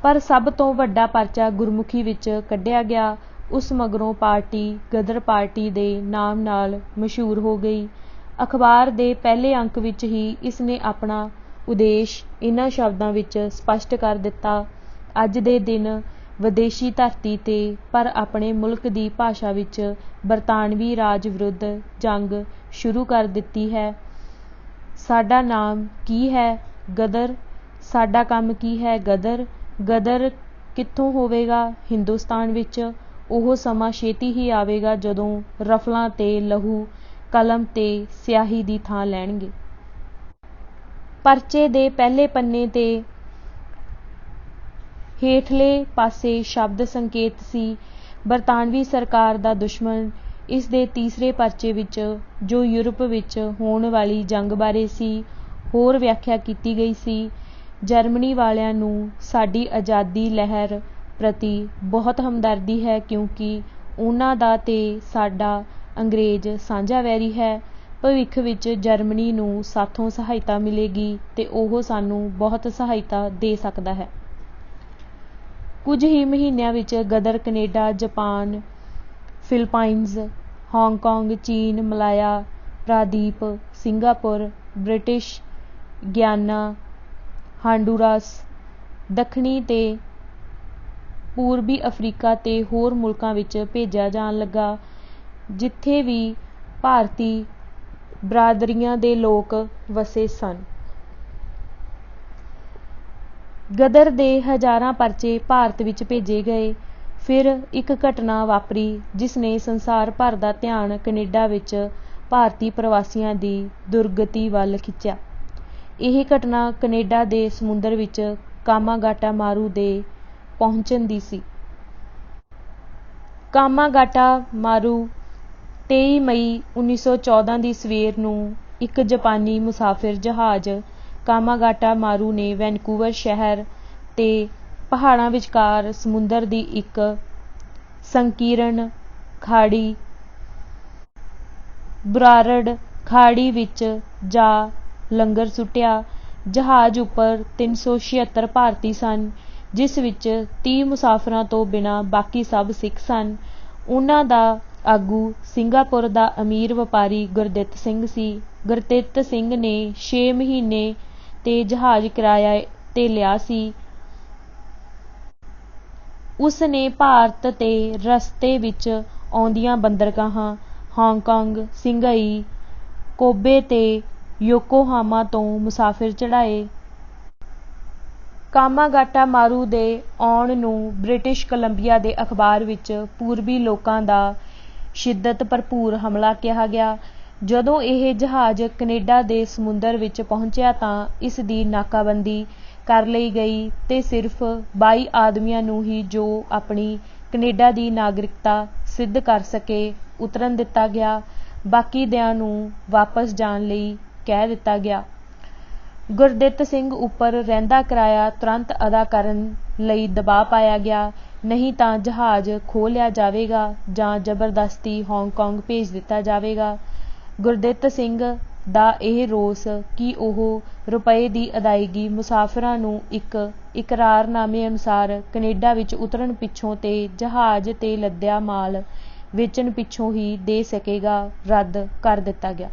ਪਰ ਸਭ ਤੋਂ ਵੱਡਾ ਪਰਚਾ ਗੁਰਮੁਖੀ ਵਿੱਚ ਕੱਢਿਆ ਗਿਆ। ਉਸ ਮਗਰੋਂ ਪਾਰਟੀ ਗਦਰ ਪਾਰਟੀ ਦੇ ਨਾਮ ਨਾਲ ਮਸ਼ਹੂਰ ਹੋ ਗਈ। ਅਖਬਾਰ ਦੇ ਪਹਿਲੇ ਅੰਕ ਵਿੱਚ ਹੀ ਇਸਨੇ ਆਪਣਾ ਉਦੇਸ਼ ਇਨ੍ਹਾਂ ਸ਼ਬਦਾਂ ਵਿੱਚ ਸਪਸ਼ਟ ਕਰ ਦਿੱਤਾ: ਅੱਜ ਦੇ ਦਿਨ ਵਿਦੇਸ਼ੀ ਧਰਤੀ ਤੇ ਪਰ ਆਪਣੇ ਮੁਲਕ ਦੀ ਭਾਸ਼ਾ ਵਿੱਚ ਬਰਤਾਨਵੀ ਰਾਜ ਵਿਰੁੱਧ ਜੰਗ ਸ਼ੁਰੂ ਕਰ ਦਿੱਤੀ ਹੈ। ਸਾਡਾ ਨਾਮ ਕੀ ਹੈ? ਗਦਰ। ਸਾਡਾ ਕੰਮ ਕੀ ਹੈ? ਗਦਰ। ਗਦਰ ਕਿੱਥੋਂ ਹੋਵੇਗਾ? ਹਿੰਦੁਸਤਾਨ ਵਿੱਚ। ਉਹ ਸਮਾਂ ਛੇਤੀ ਹੀ ਆਵੇਗਾ ਜਦੋਂ ਰਫਲਾਂ ਤੇ ਲਹੂ ਕਲਮ ਤੇ ਸਿਆਹੀ ਦੀ ਥਾਂ ਲੈਣਗੇ। ਪਰਚੇ ਦੇ ਪਹਿਲੇ ਪੰਨੇ ਤੇ ਹੇਠਲੇ ਪਾਸੇ ਸ਼ਬਦ ਸੰਕੇਤ ਸੀ: ਬਰਤਾਨਵੀ ਸਰਕਾਰ ਦਾ ਦੁਸ਼ਮਣ। ਇਸ ਦੇ ਤੀਸਰੇ ਪਰਚੇ ਵਿੱਚ, ਜੋ ਯੂਰਪ ਵਿੱਚ ਹੋਣ ਵਾਲੀ ਜੰਗ ਬਾਰੇ ਸੀ, ਹੋਰ ਵਿਆਖਿਆ ਕੀਤੀ ਗਈ ਸੀ: ਜਰਮਨੀ ਵਾਲਿਆਂ ਨੂੰ ਸਾਡੀ ਆਜ਼ਾਦੀ ਲਹਿਰ ਪ੍ਰਤੀ ਬਹੁਤ ਹਮਦਰਦੀ ਹੈ, ਕਿਉਂਕਿ ਉਹਨਾਂ ਦਾ ਤੇ ਸਾਡਾ ਅੰਗਰੇਜ਼ ਸਾਂਝਾ ਵੈਰੀ ਹੈ। ਭਵਿੱਖ ਵਿੱਚ ਜਰਮਨੀ ਨੂੰ ਸਾਥੋਂ ਸਹਾਇਤਾ ਮਿਲੇਗੀ ਤੇ ਉਹ ਸਾਨੂੰ ਬਹੁਤ ਸਹਾਇਤਾ ਦੇ ਸਕਦਾ ਹੈ। ਕੁਝ ਹੀ ਮਹੀਨਿਆਂ ਵਿੱਚ ਗਦਰ ਕੈਨੇਡਾ, ਜਾਪਾਨ, ਫਿਲਪਾਈਨਜ਼, ਹਾਂਗਕਾਂਗ, ਚੀਨ, Malaya Paradip, Singapore, British Gyana, Honduras, ਦੱਖਣੀ ਤੇ ਪੂਰਬੀ ਅਫਰੀਕਾ ਤੇ ਹੋਰ ਮੁਲਕਾਂ ਵਿੱਚ ਭੇਜਿਆ ਜਾਣ ਲੱਗਾ, ਜਿੱਥੇ ਵੀ ਭਾਰਤੀ ਬਰਾਦਰੀਆਂ ਦੇ ਲੋਕ ਵਸੇ ਸਨ। ਗਦਰ ਦੇ ਹਜ਼ਾਰਾਂ ਪਰਚੇ ਭਾਰਤ ਵਿੱਚ ਭੇਜੇ ਗਏ। ਫਿਰ ਇੱਕ ਘਟਨਾ ਵਾਪਰੀ ਜਿਸ ਨੇ ਸੰਸਾਰ ਭਰ ਦਾ ਧਿਆਨ ਕੈਨੇਡਾ ਵਿੱਚ ਭਾਰਤੀ ਪ੍ਰਵਾਸੀਆਂ ਦੀ ਦੁਰਗਤੀ ਵੱਲ ਖਿੱਚਿਆ। ਇਹ ਘਟਨਾ ਕੈਨੇਡਾ ਦੇ ਸਮੁੰਦਰ ਵਿੱਚ ਕਾਮਾਗਾਟਾ ਮਾਰੂ ਦੇ ਪਹੁੰਚਣ ਦੀ ਸੀ। ਕਾਮਾਗਾਟਾ ਮਾਰੂ 23 ਮਈ 1914 ਦੀ ਸਵੇਰ ਨੂੰ ਇੱਕ ਜਾਪਾਨੀ ਮੁਸਾਫਿਰ ਜਹਾਜ਼ ਕਾਮਾਗਾਟਾ ਮਾਰੂ ਨੇ ਵੈਨਕੂਵਰ ਸ਼ਹਿਰ ਤੇ ਪਹਾੜਾਂ ਵਿਚਕਾਰ ਸਮੁੰਦਰ ਦੀ ਇੱਕ ਸੰਕੀਰਣ ਖਾੜੀ ਬਰਾਰਡ ਖਾੜੀ ਵਿੱਚ ਜਾ ਲੰਗਰ ਸੁੱਟਿਆ। ਜਹਾਜ਼ ਉੱਪਰ 376 ਭਾਰਤੀ ਸਨ, ਜਿਸ ਵਿੱਚ 30 ਮੁਸਾਫਰਾਂ ਤੋਂ ਬਿਨਾਂ ਬਾਕੀ ਸਭ ਸਿੱਖ ਸਨ। ਉਨ੍ਹਾਂ ਦਾ ਆਗੂ ਸਿੰਗਾਪੁਰ ਦਾ ਅਮੀਰ ਵਪਾਰੀ ਗੁਰਦਿੱਤ ਸਿੰਘ ਸੀ। ਗੁਰਦਿੱਤ ਸਿੰਘ ਨੇ 6 ਮਹੀਨੇ ਤੇ ਜਹਾਜ਼ ਕਿਰਾਏ ਤੇ ਲਿਆ ਸੀ। ਉਸ ਨੇ ਭਾਰਤ ਤੇ ਰਸਤੇ ਵਿੱਚ ਆਉਂਦੀਆਂ ਬੰਦਰਗਾਹਾਂ ਹਾਂਗਕਾਂਗ, ਸਿੰਗਾਈ, ਕੋਬੇ ਤੇ ਯੋਕੋਹਾਮਾ ਤੋਂ ਮੁਸਾਫਿਰ ਚੜ੍ਹਾਏ। ਕਾਮਾਗਾਟਾ ਮਾਰੂ ਦੇ ਆਉਣ ਨੂੰ ਬ੍ਰਿਟਿਸ਼ ਕੋਲੰਬੀਆ ਦੇ ਅਖਬਾਰ ਵਿੱਚ ਪੂਰਬੀ ਲੋਕਾਂ ਦਾ ਸ਼ਿੱਦਤ ਭਰਪੂਰ ਹਮਲਾ ਕਿਹਾ ਗਿਆ। ਜਦੋਂ ਇਹ ਜਹਾਜ਼ ਕੈਨੇਡਾ ਦੇ ਸਮੁੰਦਰ ਵਿੱਚ ਪਹੁੰਚਿਆ ਤਾਂ ਇਸ ਦੀ ਨਾਕਾਬੰਦੀ ਕਰ ਲਈ ਗਈ ਤੇ ਸਿਰਫ 22 ਆਦਮੀਆਂ ਨੂੰ ਹੀ, ਜੋ ਆਪਣੀ ਕੈਨੇਡਾ ਦੀ ਨਾਗਰਿਕਤਾ ਸਿੱਧ ਕਰ ਸਕੇ, ਉਤਰਨ ਦਿੱਤਾ ਗਿਆ। ਬਾਕੀ ਦਿਆਂ ਨੂੰ ਵਾਪਸ ਜਾਣ ਲਈ ਕਹਿ ਦਿੱਤਾ ਗਿਆ। ਗੁਰਦਿੱਤ ਸਿੰਘ ਉੱਪਰ ਰਹਿੰਦਾ ਕਿਰਾਇਆ ਤੁਰੰਤ ਅਦਾ ਕਰਨ ਲਈ ਦਬਾਅ ਪਾਇਆ ਗਿਆ, ਨਹੀਂ ਤਾਂ ਜਹਾਜ਼ ਖੋਹ ਲਿਆ ਜਾਵੇਗਾ ਜਾਂ ਜ਼ਬਰਦਸਤੀ ਹਾਂਗਕਾਂਗ ਭੇਜ ਦਿੱਤਾ ਜਾਵੇਗਾ। ਗੁਰਦਿੱਤ ਸਿੰਘ ਦਾ ਇਹ ਰੋਸ ਕਿ ਉਹ ਰੁਪਏ ਦੀ ਅਦਾਇਗੀ ਮੁਸਾਫਿਰਾਂ ਨੂੰ ਇੱਕ ਇਕਰਾਰਨਾਮੇ ਅਨੁਸਾਰ ਕੈਨੇਡਾ ਵਿੱਚ ਉਤਰਨ ਪਿੱਛੋਂ ਤੇ ਜਹਾਜ਼ ਤੇ ਲੱਦਿਆ ਮਾਲ ਵੇਚਣ ਪਿੱਛੋਂ ਹੀ ਦੇ ਸਕੇਗਾ, ਰੱਦ ਕਰ ਦਿੱਤਾ ਗਿਆ।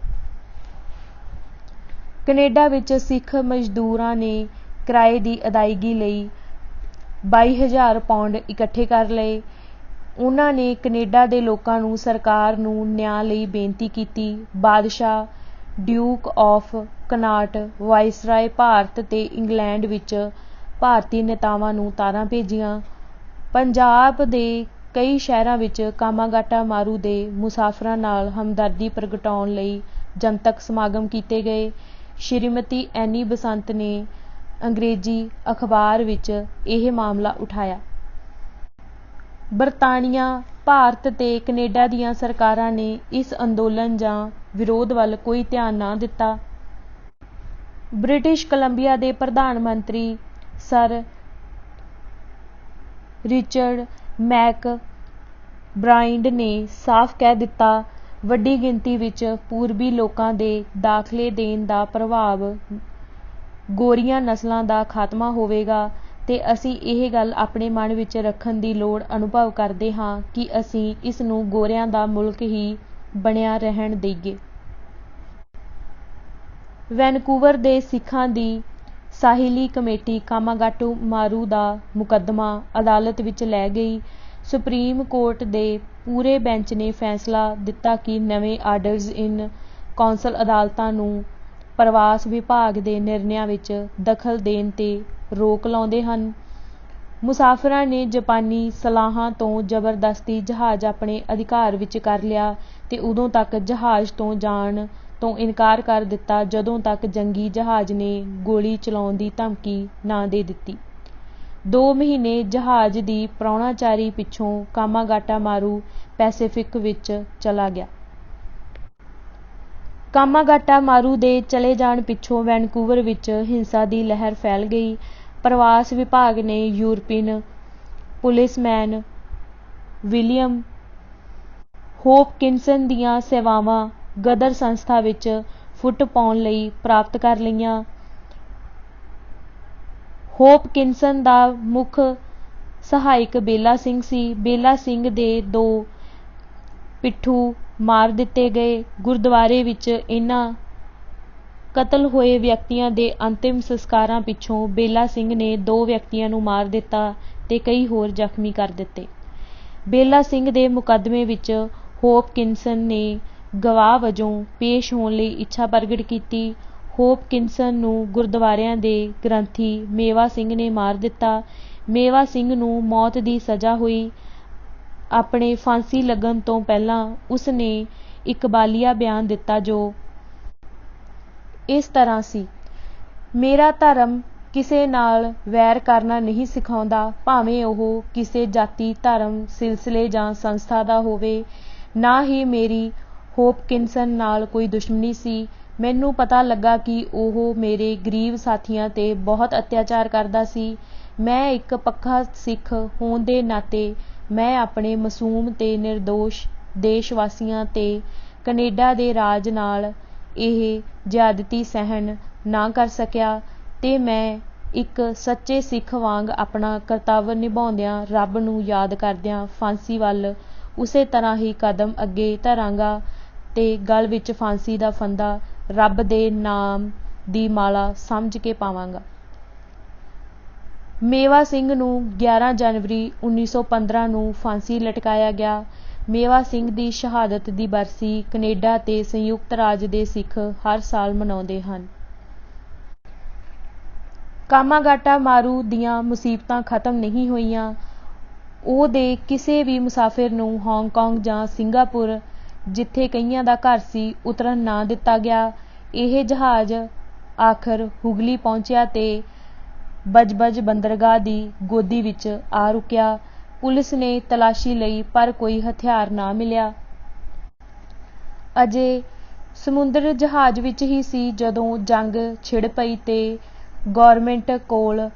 ਕੈਨੇਡਾ ਵਿੱਚ ਸਿੱਖ ਮਜ਼ਦੂਰਾਂ ਨੇ ਕਿਰਾਏ ਦੀ ਅਦਾਇਗੀ ਲਈ 22,000 ਪਾਉਂਡ ਇਕੱਠੇ ਕਰ ਲਏ। ਉਨ੍ਹਾਂ ਨੇ ਕੈਨੇਡਾ ਦੇ ਲੋਕਾਂ ਨੂੰ ਸਰਕਾਰ ਨੂੰ ਨਿਆਂ ਲਈ ਬੇਨਤੀ ਕੀਤੀ। ਬਾਦਸ਼ਾਹ, duke of Connaught, viceroy Bharat ਤੇ ਇੰਗਲੈਂਡ ਵਿੱਚ ਭਾਰਤੀ ਨੇਤਾਵਾਂ ਨੂੰ ਤਾਰਾਂ ਭੇਜੀਆਂ। ਪੰਜਾਬ ਦੇ ਕਈ ਸ਼ਹਿਰਾਂ ਵਿੱਚ ਕਾਮਾਗਾਟਾ ਮਾਰੂ ਦੇ ਮੁਸਾਫਰਾਂ ਨਾਲ ਹਮਦਰਦੀ ਪ੍ਰਗਟਾਉਣ ਲਈ ਜਨਤਕ ਸਮਾਗਮ ਕੀਤੇ ਗਏ। ਸ਼੍ਰੀਮਤੀ ਐਨੀ ਬਸੰਤ ਨੇ ਅੰਗਰੇਜ਼ੀ ਅਖਬਾਰ ਵਿੱਚ ਇਹ ਮਾਮਲਾ ਉਠਾਇਆ। ਬਰਤਾਨੀਆ, ਭਾਰਤ ਤੇ ਕੈਨੇਡਾ ਦੀਆਂ ਸਰਕਾਰਾਂ ਨੇ ਇਸ ਅੰਦੋਲਨ ਜਾਂ ਵਿਰੋਧ ਵੱਲ ਕੋਈ ਧਿਆਨ ਨਾ ਦਿੱਤਾ। ਬ੍ਰਿਟਿਸ਼ ਕੋਲੰਬੀਆ ਦੇ ਪ੍ਰਧਾਨ ਮੰਤਰੀ ਸਰ ਰਿਚਰਡ ਮੈਕ ਬ੍ਰਾਇਡ ਨੇ ਸਾਫ਼ ਕਹਿ ਦਿੱਤਾ, ਵੱਡੀ ਗਿਣਤੀ ਵਿੱਚ ਪੂਰਬੀ ਲੋਕਾਂ ਦੇ ਦਾਖਲੇ ਦੇਣ ਦਾ ਪ੍ਰਭਾਵ ਗੋਰੀਆਂ ਨਸਲਾਂ ਦਾ ਖਾਤਮਾ ਹੋਵੇਗਾ ਤੇ ਅਸੀਂ ਇਹ ਗੱਲ ਆਪਣੇ ਮਨ ਵਿੱਚ ਰੱਖਣ ਦੀ ਲੋੜ ਅਨੁਭਵ ਕਰਦੇ ਹਾਂ ਕਿ ਅਸੀਂ ਇਸ ਨੂੰ ਗੋਰਿਆਂ ਦਾ ਮੁਲਕ ਹੀ ਬਣਿਆ ਰਹਿਣ ਦੇਈਏ। ਵੈਨਕੂਵਰ ਦੇ ਸਿੱਖਾਂ ਦੀ ਸਾਹਿਲੀ ਕਮੇਟੀ ਕਾਮਾਗਾਟਾ ਮਾਰੂ ਦਾ ਮੁਕੱਦਮਾ ਅਦਾਲਤ ਵਿੱਚ ਲੈ ਗਈ। ਸੁਪਰੀਮ ਕੋਰਟ ਦੇ ਪੂਰੇ ਬੈਂਚ ਨੇ ਫੈਸਲਾ ਦਿੱਤਾ ਕਿ ਨਵੇਂ ਆਰਡਰਜ਼ ਇਨ ਕੌਂਸਲ ਅਦਾਲਤਾਂ ਨੂੰ ਪ੍ਰਵਾਸ ਵਿਭਾਗ ਦੇ ਨਿਰਣਿਆਂ ਵਿੱਚ ਦਖਲ ਦੇਣ ਤੇ ਰੋਕ ਲਾਉਂਦੇ ਹਨ। ਮੁਸਾਫਿਰਾਂ ਨੇ ਜਾਪਾਨੀ ਸਲਾਹਾਂ ਤੋਂ ਜ਼ਬਰਦਸਤੀ ਜਹਾਜ਼ ਆਪਣੇ ਅਧਿਕਾਰ ਵਿੱਚ ਕਰ ਲਿਆ ਤੇ ਉਦੋਂ ਤੱਕ ਜਹਾਜ਼ ਤੋਂ ਜਾਣ ਤੋਂ ਇਨਕਾਰ ਕਰ ਦਿੱਤਾ ਜਦੋਂ ਤੱਕ ਜੰਗੀ ਜਹਾਜ਼ ਨੇ ਗੋਲੀ ਚਲਾਉਣ ਦੀ ਧਮਕੀ ਨਾ ਦੇ ਦਿੱਤੀ। 2 ਮਹੀਨੇ ਜਹਾਜ਼ ਦੀ ਪ੍ਰਾਹੁਣਾਚਾਰੀ ਪਿੱਛੋਂ ਕਾਮਾਗਾਟਾ ਮਾਰੂ ਪੈਸੀਫਿਕ ਵਿੱਚ ਚਲਾ ਗਿਆ। ਕਾਮਾਗਾਟਾ ਮਾਰੂ ਦੇ ਚਲੇ ਜਾਣ ਪਿੱਛੋਂ ਵੈਨਕੂਵਰ ਵਿੱਚ ਹਿੰਸਾ ਦੀ ਲਹਿਰ ਫੈਲ ਗਈ। ਪ੍ਰਵਾਸ ਵਿਭਾਗ ਨੇ ਯੂਰਪੀਨ ਪੁਲਿਸਮੈਨ ਵਿਲੀਅਮ ਹੋਪਕਿਨਸਨ ਦੀਆਂ ਸੇਵਾਵਾਂ ਗਦਰ ਸੰਸਥਾ ਵਿੱਚ ਫੁੱਟ ਪਾਉਣ ਲਈ ਪ੍ਰਾਪਤ ਕਰ ਲਈਆਂ। ਹੋਪਕਿਨਸਨ ਦਾ ਮੁੱਖ ਸਹਾਇਕ ਬੇਲਾ ਸਿੰਘ ਸੀ। ਬੇਲਾ ਸਿੰਘ ਦੇ 2 ਪਿੱਠੂ ਮਾਰ ਦਿੱਤੇ ਗਏ। ਗੁਰਦੁਆਰੇ ਵਿੱਚ ਇਨ੍ਹਾਂ ਕਤਲ ਹੋਏ ਵਿਅਕਤੀਆਂ ਦੇ ਅੰਤਿਮ ਸੰਸਕਾਰਾਂ ਪਿੱਛੋਂ ਬੇਲਾ ਸਿੰਘ ਨੇ 2 ਵਿਅਕਤੀਆਂ ਨੂੰ ਮਾਰ ਦਿੱਤਾ ਤੇ ਕਈ ਹੋਰ ਜ਼ਖਮੀ ਕਰ ਦਿੱਤੇ। ਬੇਲਾ ਸਿੰਘ ਦੇ ਮੁਕੱਦਮੇ ਵਿੱਚ ਹੋਪਕਿਨਸਨ ਨੇ ਗਵਾਹ ਵਜੋਂ ਪੇਸ਼ ਹੋਣ ਲਈ ਇੱਛਾ ਪ੍ਰਗਟ ਕੀਤੀ। ਹੋਪਕਿੰਸਨ ਨੂੰ ਗੁਰਦੁਆਰਿਆਂ ਦੇ ਗ੍ਰੰਥੀ ਮੇਵਾ ਸਿੰਘ ਨੇ ਮਾਰ ਦਿੱਤਾ। ਮੇਵਾ ਸਿੰਘ ਨੂੰ ਮੌਤ ਦੀ ਸਜ਼ਾ ਹੋਈ। ਆਪਣੇ ਫਾਂਸੀ ਲੱਗਣ ਤੋਂ ਪਹਿਲਾਂ ਉਸ ਨੇ ਇਕਬਾਲੀਆ ਬਿਆਨ ਦਿੱਤਾ ਜੋ ਇਸ ਤਰ੍ਹਾਂ ਸੀ, ਮੇਰਾ ਧਰਮ ਕਿਸੇ ਨਾਲ ਵੈਰ ਕਰਨਾ ਨਹੀਂ ਸਿਖਾਉਂਦਾ, ਭਾਵੇਂ ਉਹ ਕਿਸੇ ਜਾਤੀ, ਧਰਮ, ਸਿਲਸਿਲੇ ਜਾਂ ਸੰਸਥਾ ਦਾ ਹੋਵੇ। ਨਾ ਹੀ ਮੇਰੀ ਹੋਪਕਿੰਸਨ ਨਾਲ ਕੋਈ ਦੁਸ਼ਮਣੀ ਸੀ। ਮੈਨੂੰ ਪਤਾ ਲੱਗਾ ਕਿ ਉਹ ਮੇਰੇ ਗਰੀਬ ਸਾਥੀਆਂ 'ਤੇ ਬਹੁਤ ਅਤਿਆਚਾਰ ਕਰਦਾ ਸੀ। ਮੈਂ ਇੱਕ ਪੱਕਾ ਸਿੱਖ ਹੋਣ ਦੇ ਨਾਤੇ ਮੈਂ ਆਪਣੇ ਮਾਸੂਮ ਤੇ ਨਿਰਦੋਸ਼ ਦੇਸ਼ ਵਾਸੀਆਂ 'ਤੇ ਕੈਨੇਡਾ ਦੇ ਰਾਜ ਨਾਲ ਇਹ ਜ਼ਿਆਦਤੀ ਸਹਿਣ ਨਾ ਕਰ ਸਕਿਆ ਤੇ ਮੈਂ ਇੱਕ ਸੱਚੇ ਸਿੱਖ ਵਾਂਗ ਆਪਣਾ ਕਰਤੱਵ ਨਿਭਾਉਂਦਿਆਂ, ਰੱਬ ਨੂੰ ਯਾਦ ਕਰਦਿਆਂ ਫਾਂਸੀ ਵੱਲ ਉਸੇ ਤਰ੍ਹਾਂ ਹੀ ਕਦਮ ਅੱਗੇ ਧਰਾਂਗਾ ਤੇ ਗਲ ਵਿੱਚ ਫਾਂਸੀ ਦਾ ਫੰਦਾ ਰੱਬ ਦੇ ਨਾਮ ਦੀ ਮਾਲਾ ਸਮਝ ਕੇ ਪਾਵਾਂਗਾ। ਮੇਵਾ ਸਿੰਘ ਨੂੰ 11 ਜਨਵਰੀ 1915 ਨੂੰ ਫਾਂਸੀ ਲਟਕਾਇਆ ਗਿਆ। ਮੇਵਾ ਸਿੰਘ ਦੀ ਸ਼ਹਾਦਤ ਦੀ ਬਰਸੀ ਕੈਨੇਡਾ ਤੇ ਸੰਯੁਕਤ ਰਾਜ ਦੇ ਸਿੱਖ ਹਰ ਸਾਲ ਮਨਾਉਂਦੇ ਹਨ। ਕਾਮਾਗਾਟਾ ਮਾਰੂ ਦੀਆਂ ਮੁਸੀਬਤਾਂ ਖਤਮ ਨਹੀਂ ਹੋਈਆਂ। ਉਹ ਦੇ ਕਿਸੇ ਵੀ ਮੁਸਾਫਿਰ ਨੂੰ ਹਾਂਗਕਾਂਗ ਜਾਂ ਸਿੰਗਾਪੁਰ, ਜਿੱਥੇ ਕਈਆਂ ਦਾ ਘਰ ਸੀ, ਉਤਰਨ ਨਾ ਦਿੱਤਾ ਗਿਆ। ਇਹ ਜਹਾਜ਼ ਆਖਰ ਹੁਗਲੀ ਪਹੁੰਚਿਆ ਤੇ ਬਜਬਜ ਬੰਦਰਗਾਹ ਦੀ ਗੋਦੀ ਵਿੱਚ ਆ ਰੁਕਿਆ। ਪੁਲਿਸ ਨੇ ਤਲਾਸ਼ੀ ਲਈ ਪਰ ਕੋਈ ਹਥਿਆਰ ਨਾ ਮਿਲਿਆ। ਅਜੇ ਸਮੁੰਦਰ ਜਹਾਜ਼ ਵਿੱਚ ਹੀ ਸੀ ਜਦੋਂ ਜੰਗ ਛਿੜ ਪਈ ਤੇ ਗੌਰਮੈਂਟ ਕੋਲ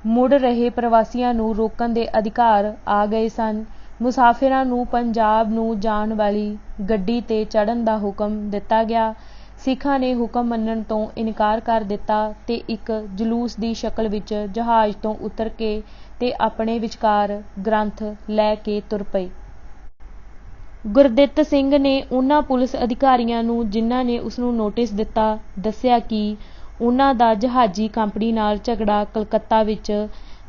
ਮੁੜ ਰਹੇ ਪ੍ਰਵਾਸੀਆਂ ਨੂੰ ਰੋਕਣ ਦੇ ਅਧਿਕਾਰ ਆ ਗਏ ਸਨ। ਮੁਸਾਫਿਰਾਂ ਨੂੰ ਪੰਜਾਬ ਨੂੰ ਜਾਣ ਵਾਲੀ ਗੱਡੀ ਤੇ ਚੜ੍ਹਨ ਦਾ ਹੁਕਮ ਦਿੱਤਾ ਗਿਆ। ਸਿੱਖਾਂ ਨੇ ਹੁਕਮ ਮੰਨਣ ਤੋਂ ਇਨਕਾਰ ਕਰ ਦਿੱਤਾ ਤੇ ਇੱਕ ਜਲੂਸ ਦੀ ਸ਼ਕਲ ਵਿੱਚ ਜਹਾਜ਼ ਤੋਂ ਉਤਰ ਕੇ ਤੇ ਆਪਣੇ ਵਿਚਕਾਰ ਗ੍ਰੰਥ ਲੈ ਕੇ ਤੁਰ ਪਏ। ਗੁਰਦਿੱਤ ਸਿੰਘ ਨੇ ਉਹਨਾਂ ਪੁਲਿਸ ਅਧਿਕਾਰੀਆਂ ਨੂੰ ਜਿਨ੍ਹਾਂ ਨੇ ਉਸਨੂੰ ਨੋਟਿਸ ਦਿੱਤਾ ਦੱਸਿਆ ਕਿ ਉਹਨਾਂ ਦਾ ਜਹਾਜ਼ੀ ਕੰਪਨੀ ਨਾਲ ਝਗੜਾ ਕਲਕੱਤਾ ਵਿੱਚ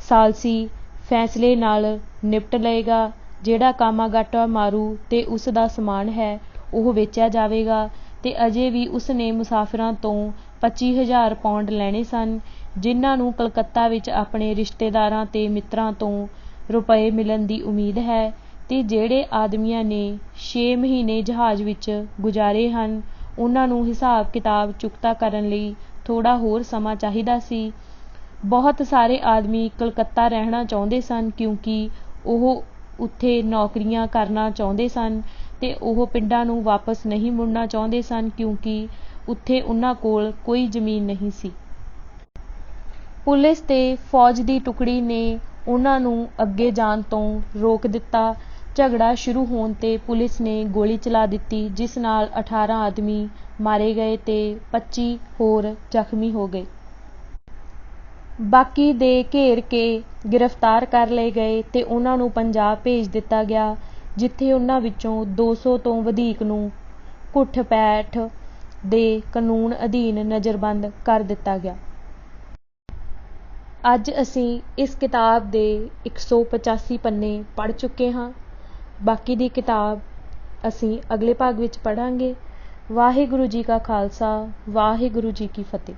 ਸਾਲਸੀ ਫੈਸਲੇ ਨਾਲ ਨਿਪਟ ਲਏਗਾ। ਜਿਹੜਾ ਕਾਮਾਗਾਟਾ ਮਾਰੂ ਤੇ ਉਸ ਦਾ ਸਮਾਨ ਹੈ ਉਹ ਵੇਚਿਆ ਜਾਵੇਗਾ ਤੇ ਅਜੇ ਵੀ ਉਸ ਨੇ ਮੁਸਾਫਿਰਾਂ ਤੋਂ 25,000 ਪਾਉਂਡ ਲੈਣੇ ਸਨ, ਜਿਨ੍ਹਾਂ ਨੂੰ ਕਲਕੱਤਾ ਵਿੱਚ ਆਪਣੇ ਰਿਸ਼ਤੇਦਾਰਾਂ ਤੇ ਮਿੱਤਰਾਂ ਤੋਂ ਰੁਪਏ ਮਿਲਣ ਦੀ ਉਮੀਦ ਹੈ ਤੇ ਜਿਹੜੇ ਆਦਮੀਆਂ ਨੇ 6 ਮਹੀਨੇ ਜਹਾਜ਼ ਵਿੱਚ ਗੁਜ਼ਾਰੇ ਹਨ, ਉਹਨਾਂ ਨੂੰ ਹਿਸਾਬ ਕਿਤਾਬ ਚੁਕਤਾ ਕਰਨ ਲਈ ਥੋੜ੍ਹਾ ਹੋਰ ਸਮਾਂ ਚਾਹੀਦਾ ਸੀ। ਬਹੁਤ ਸਾਰੇ ਆਦਮੀ ਕਲਕੱਤਾ ਰਹਿਣਾ ਚਾਹੁੰਦੇ ਸਨ ਕਿਉਂਕਿ ਉਹ ਉੱਥੇ ਨੌਕਰੀਆਂ ਕਰਨਾ ਚਾਹੁੰਦੇ ਸਨ ਤੇ ਉਹ ਪਿੰਡਾਂ ਨੂੰ ਵਾਪਸ ਨਹੀਂ ਮੁੜਨਾ ਚਾਹੁੰਦੇ ਸਨ ਕਿਉਂਕਿ ਉੱਥੇ ਉਹਨਾਂ ਕੋਲ ਕੋਈ ਜ਼ਮੀਨ ਨਹੀਂ ਸੀ। ਪੁਲਿਸ ਤੇ ਫੌਜ ਦੀ ਟੁਕੜੀ ਨੇ ਉਹਨਾਂ ਨੂੰ ਅੱਗੇ ਜਾਣ ਤੋਂ ਰੋਕ ਦਿੱਤਾ। ਝਗੜਾ ਸ਼ੁਰੂ ਹੋਣ ਤੇ ਪੁਲਿਸ ਨੇ ਗੋਲੀ ਚਲਾ ਦਿੱਤੀ, ਜਿਸ ਨਾਲ 18 ਆਦਮੀ ਮਾਰੇ ਗਏ ਤੇ 25 ਹੋਰ ਜ਼ਖਮੀ ਹੋ ਗਏ। ਬਾਕੀ ਦੇ ਘੇਰ ਕੇ ਗ੍ਰਿਫਤਾਰ ਕਰ ਲਏ ਗਏ ਤੇ ਉਹਨਾਂ ਨੂੰ ਪੰਜਾਬ ਭੇਜ ਦਿੱਤਾ ਗਿਆ, ਜਿੱਥੇ ਉਹਨਾਂ ਵਿੱਚੋਂ 200 ਤੋਂ ਵਧੇਕ ਨੂੰ ਘੁੱਟਪੈਠ ਦੇ ਕਾਨੂੰਨ ਅਧੀਨ ਨਜ਼ਰਬੰਦ ਕਰ ਦਿੱਤਾ ਗਿਆ। ਅੱਜ ਅਸੀਂ ਇਸ ਕਿਤਾਬ ਦੇ 185 ਪੰਨੇ ਪੜ੍ਹ ਚੁੱਕੇ ਹਾਂ। ਬਾਕੀ ਦੀ ਕਿਤਾਬ ਅਸੀਂ ਅਗਲੇ ਭਾਗ ਵਿੱਚ ਪੜ੍ਹਾਂਗੇ। ਵਾਹਿਗੁਰੂ ਜੀ ਕਾ ਖਾਲਸਾ, ਵਾਹਿਗੁਰੂ ਜੀ ਕੀ ਫਤਿਹ।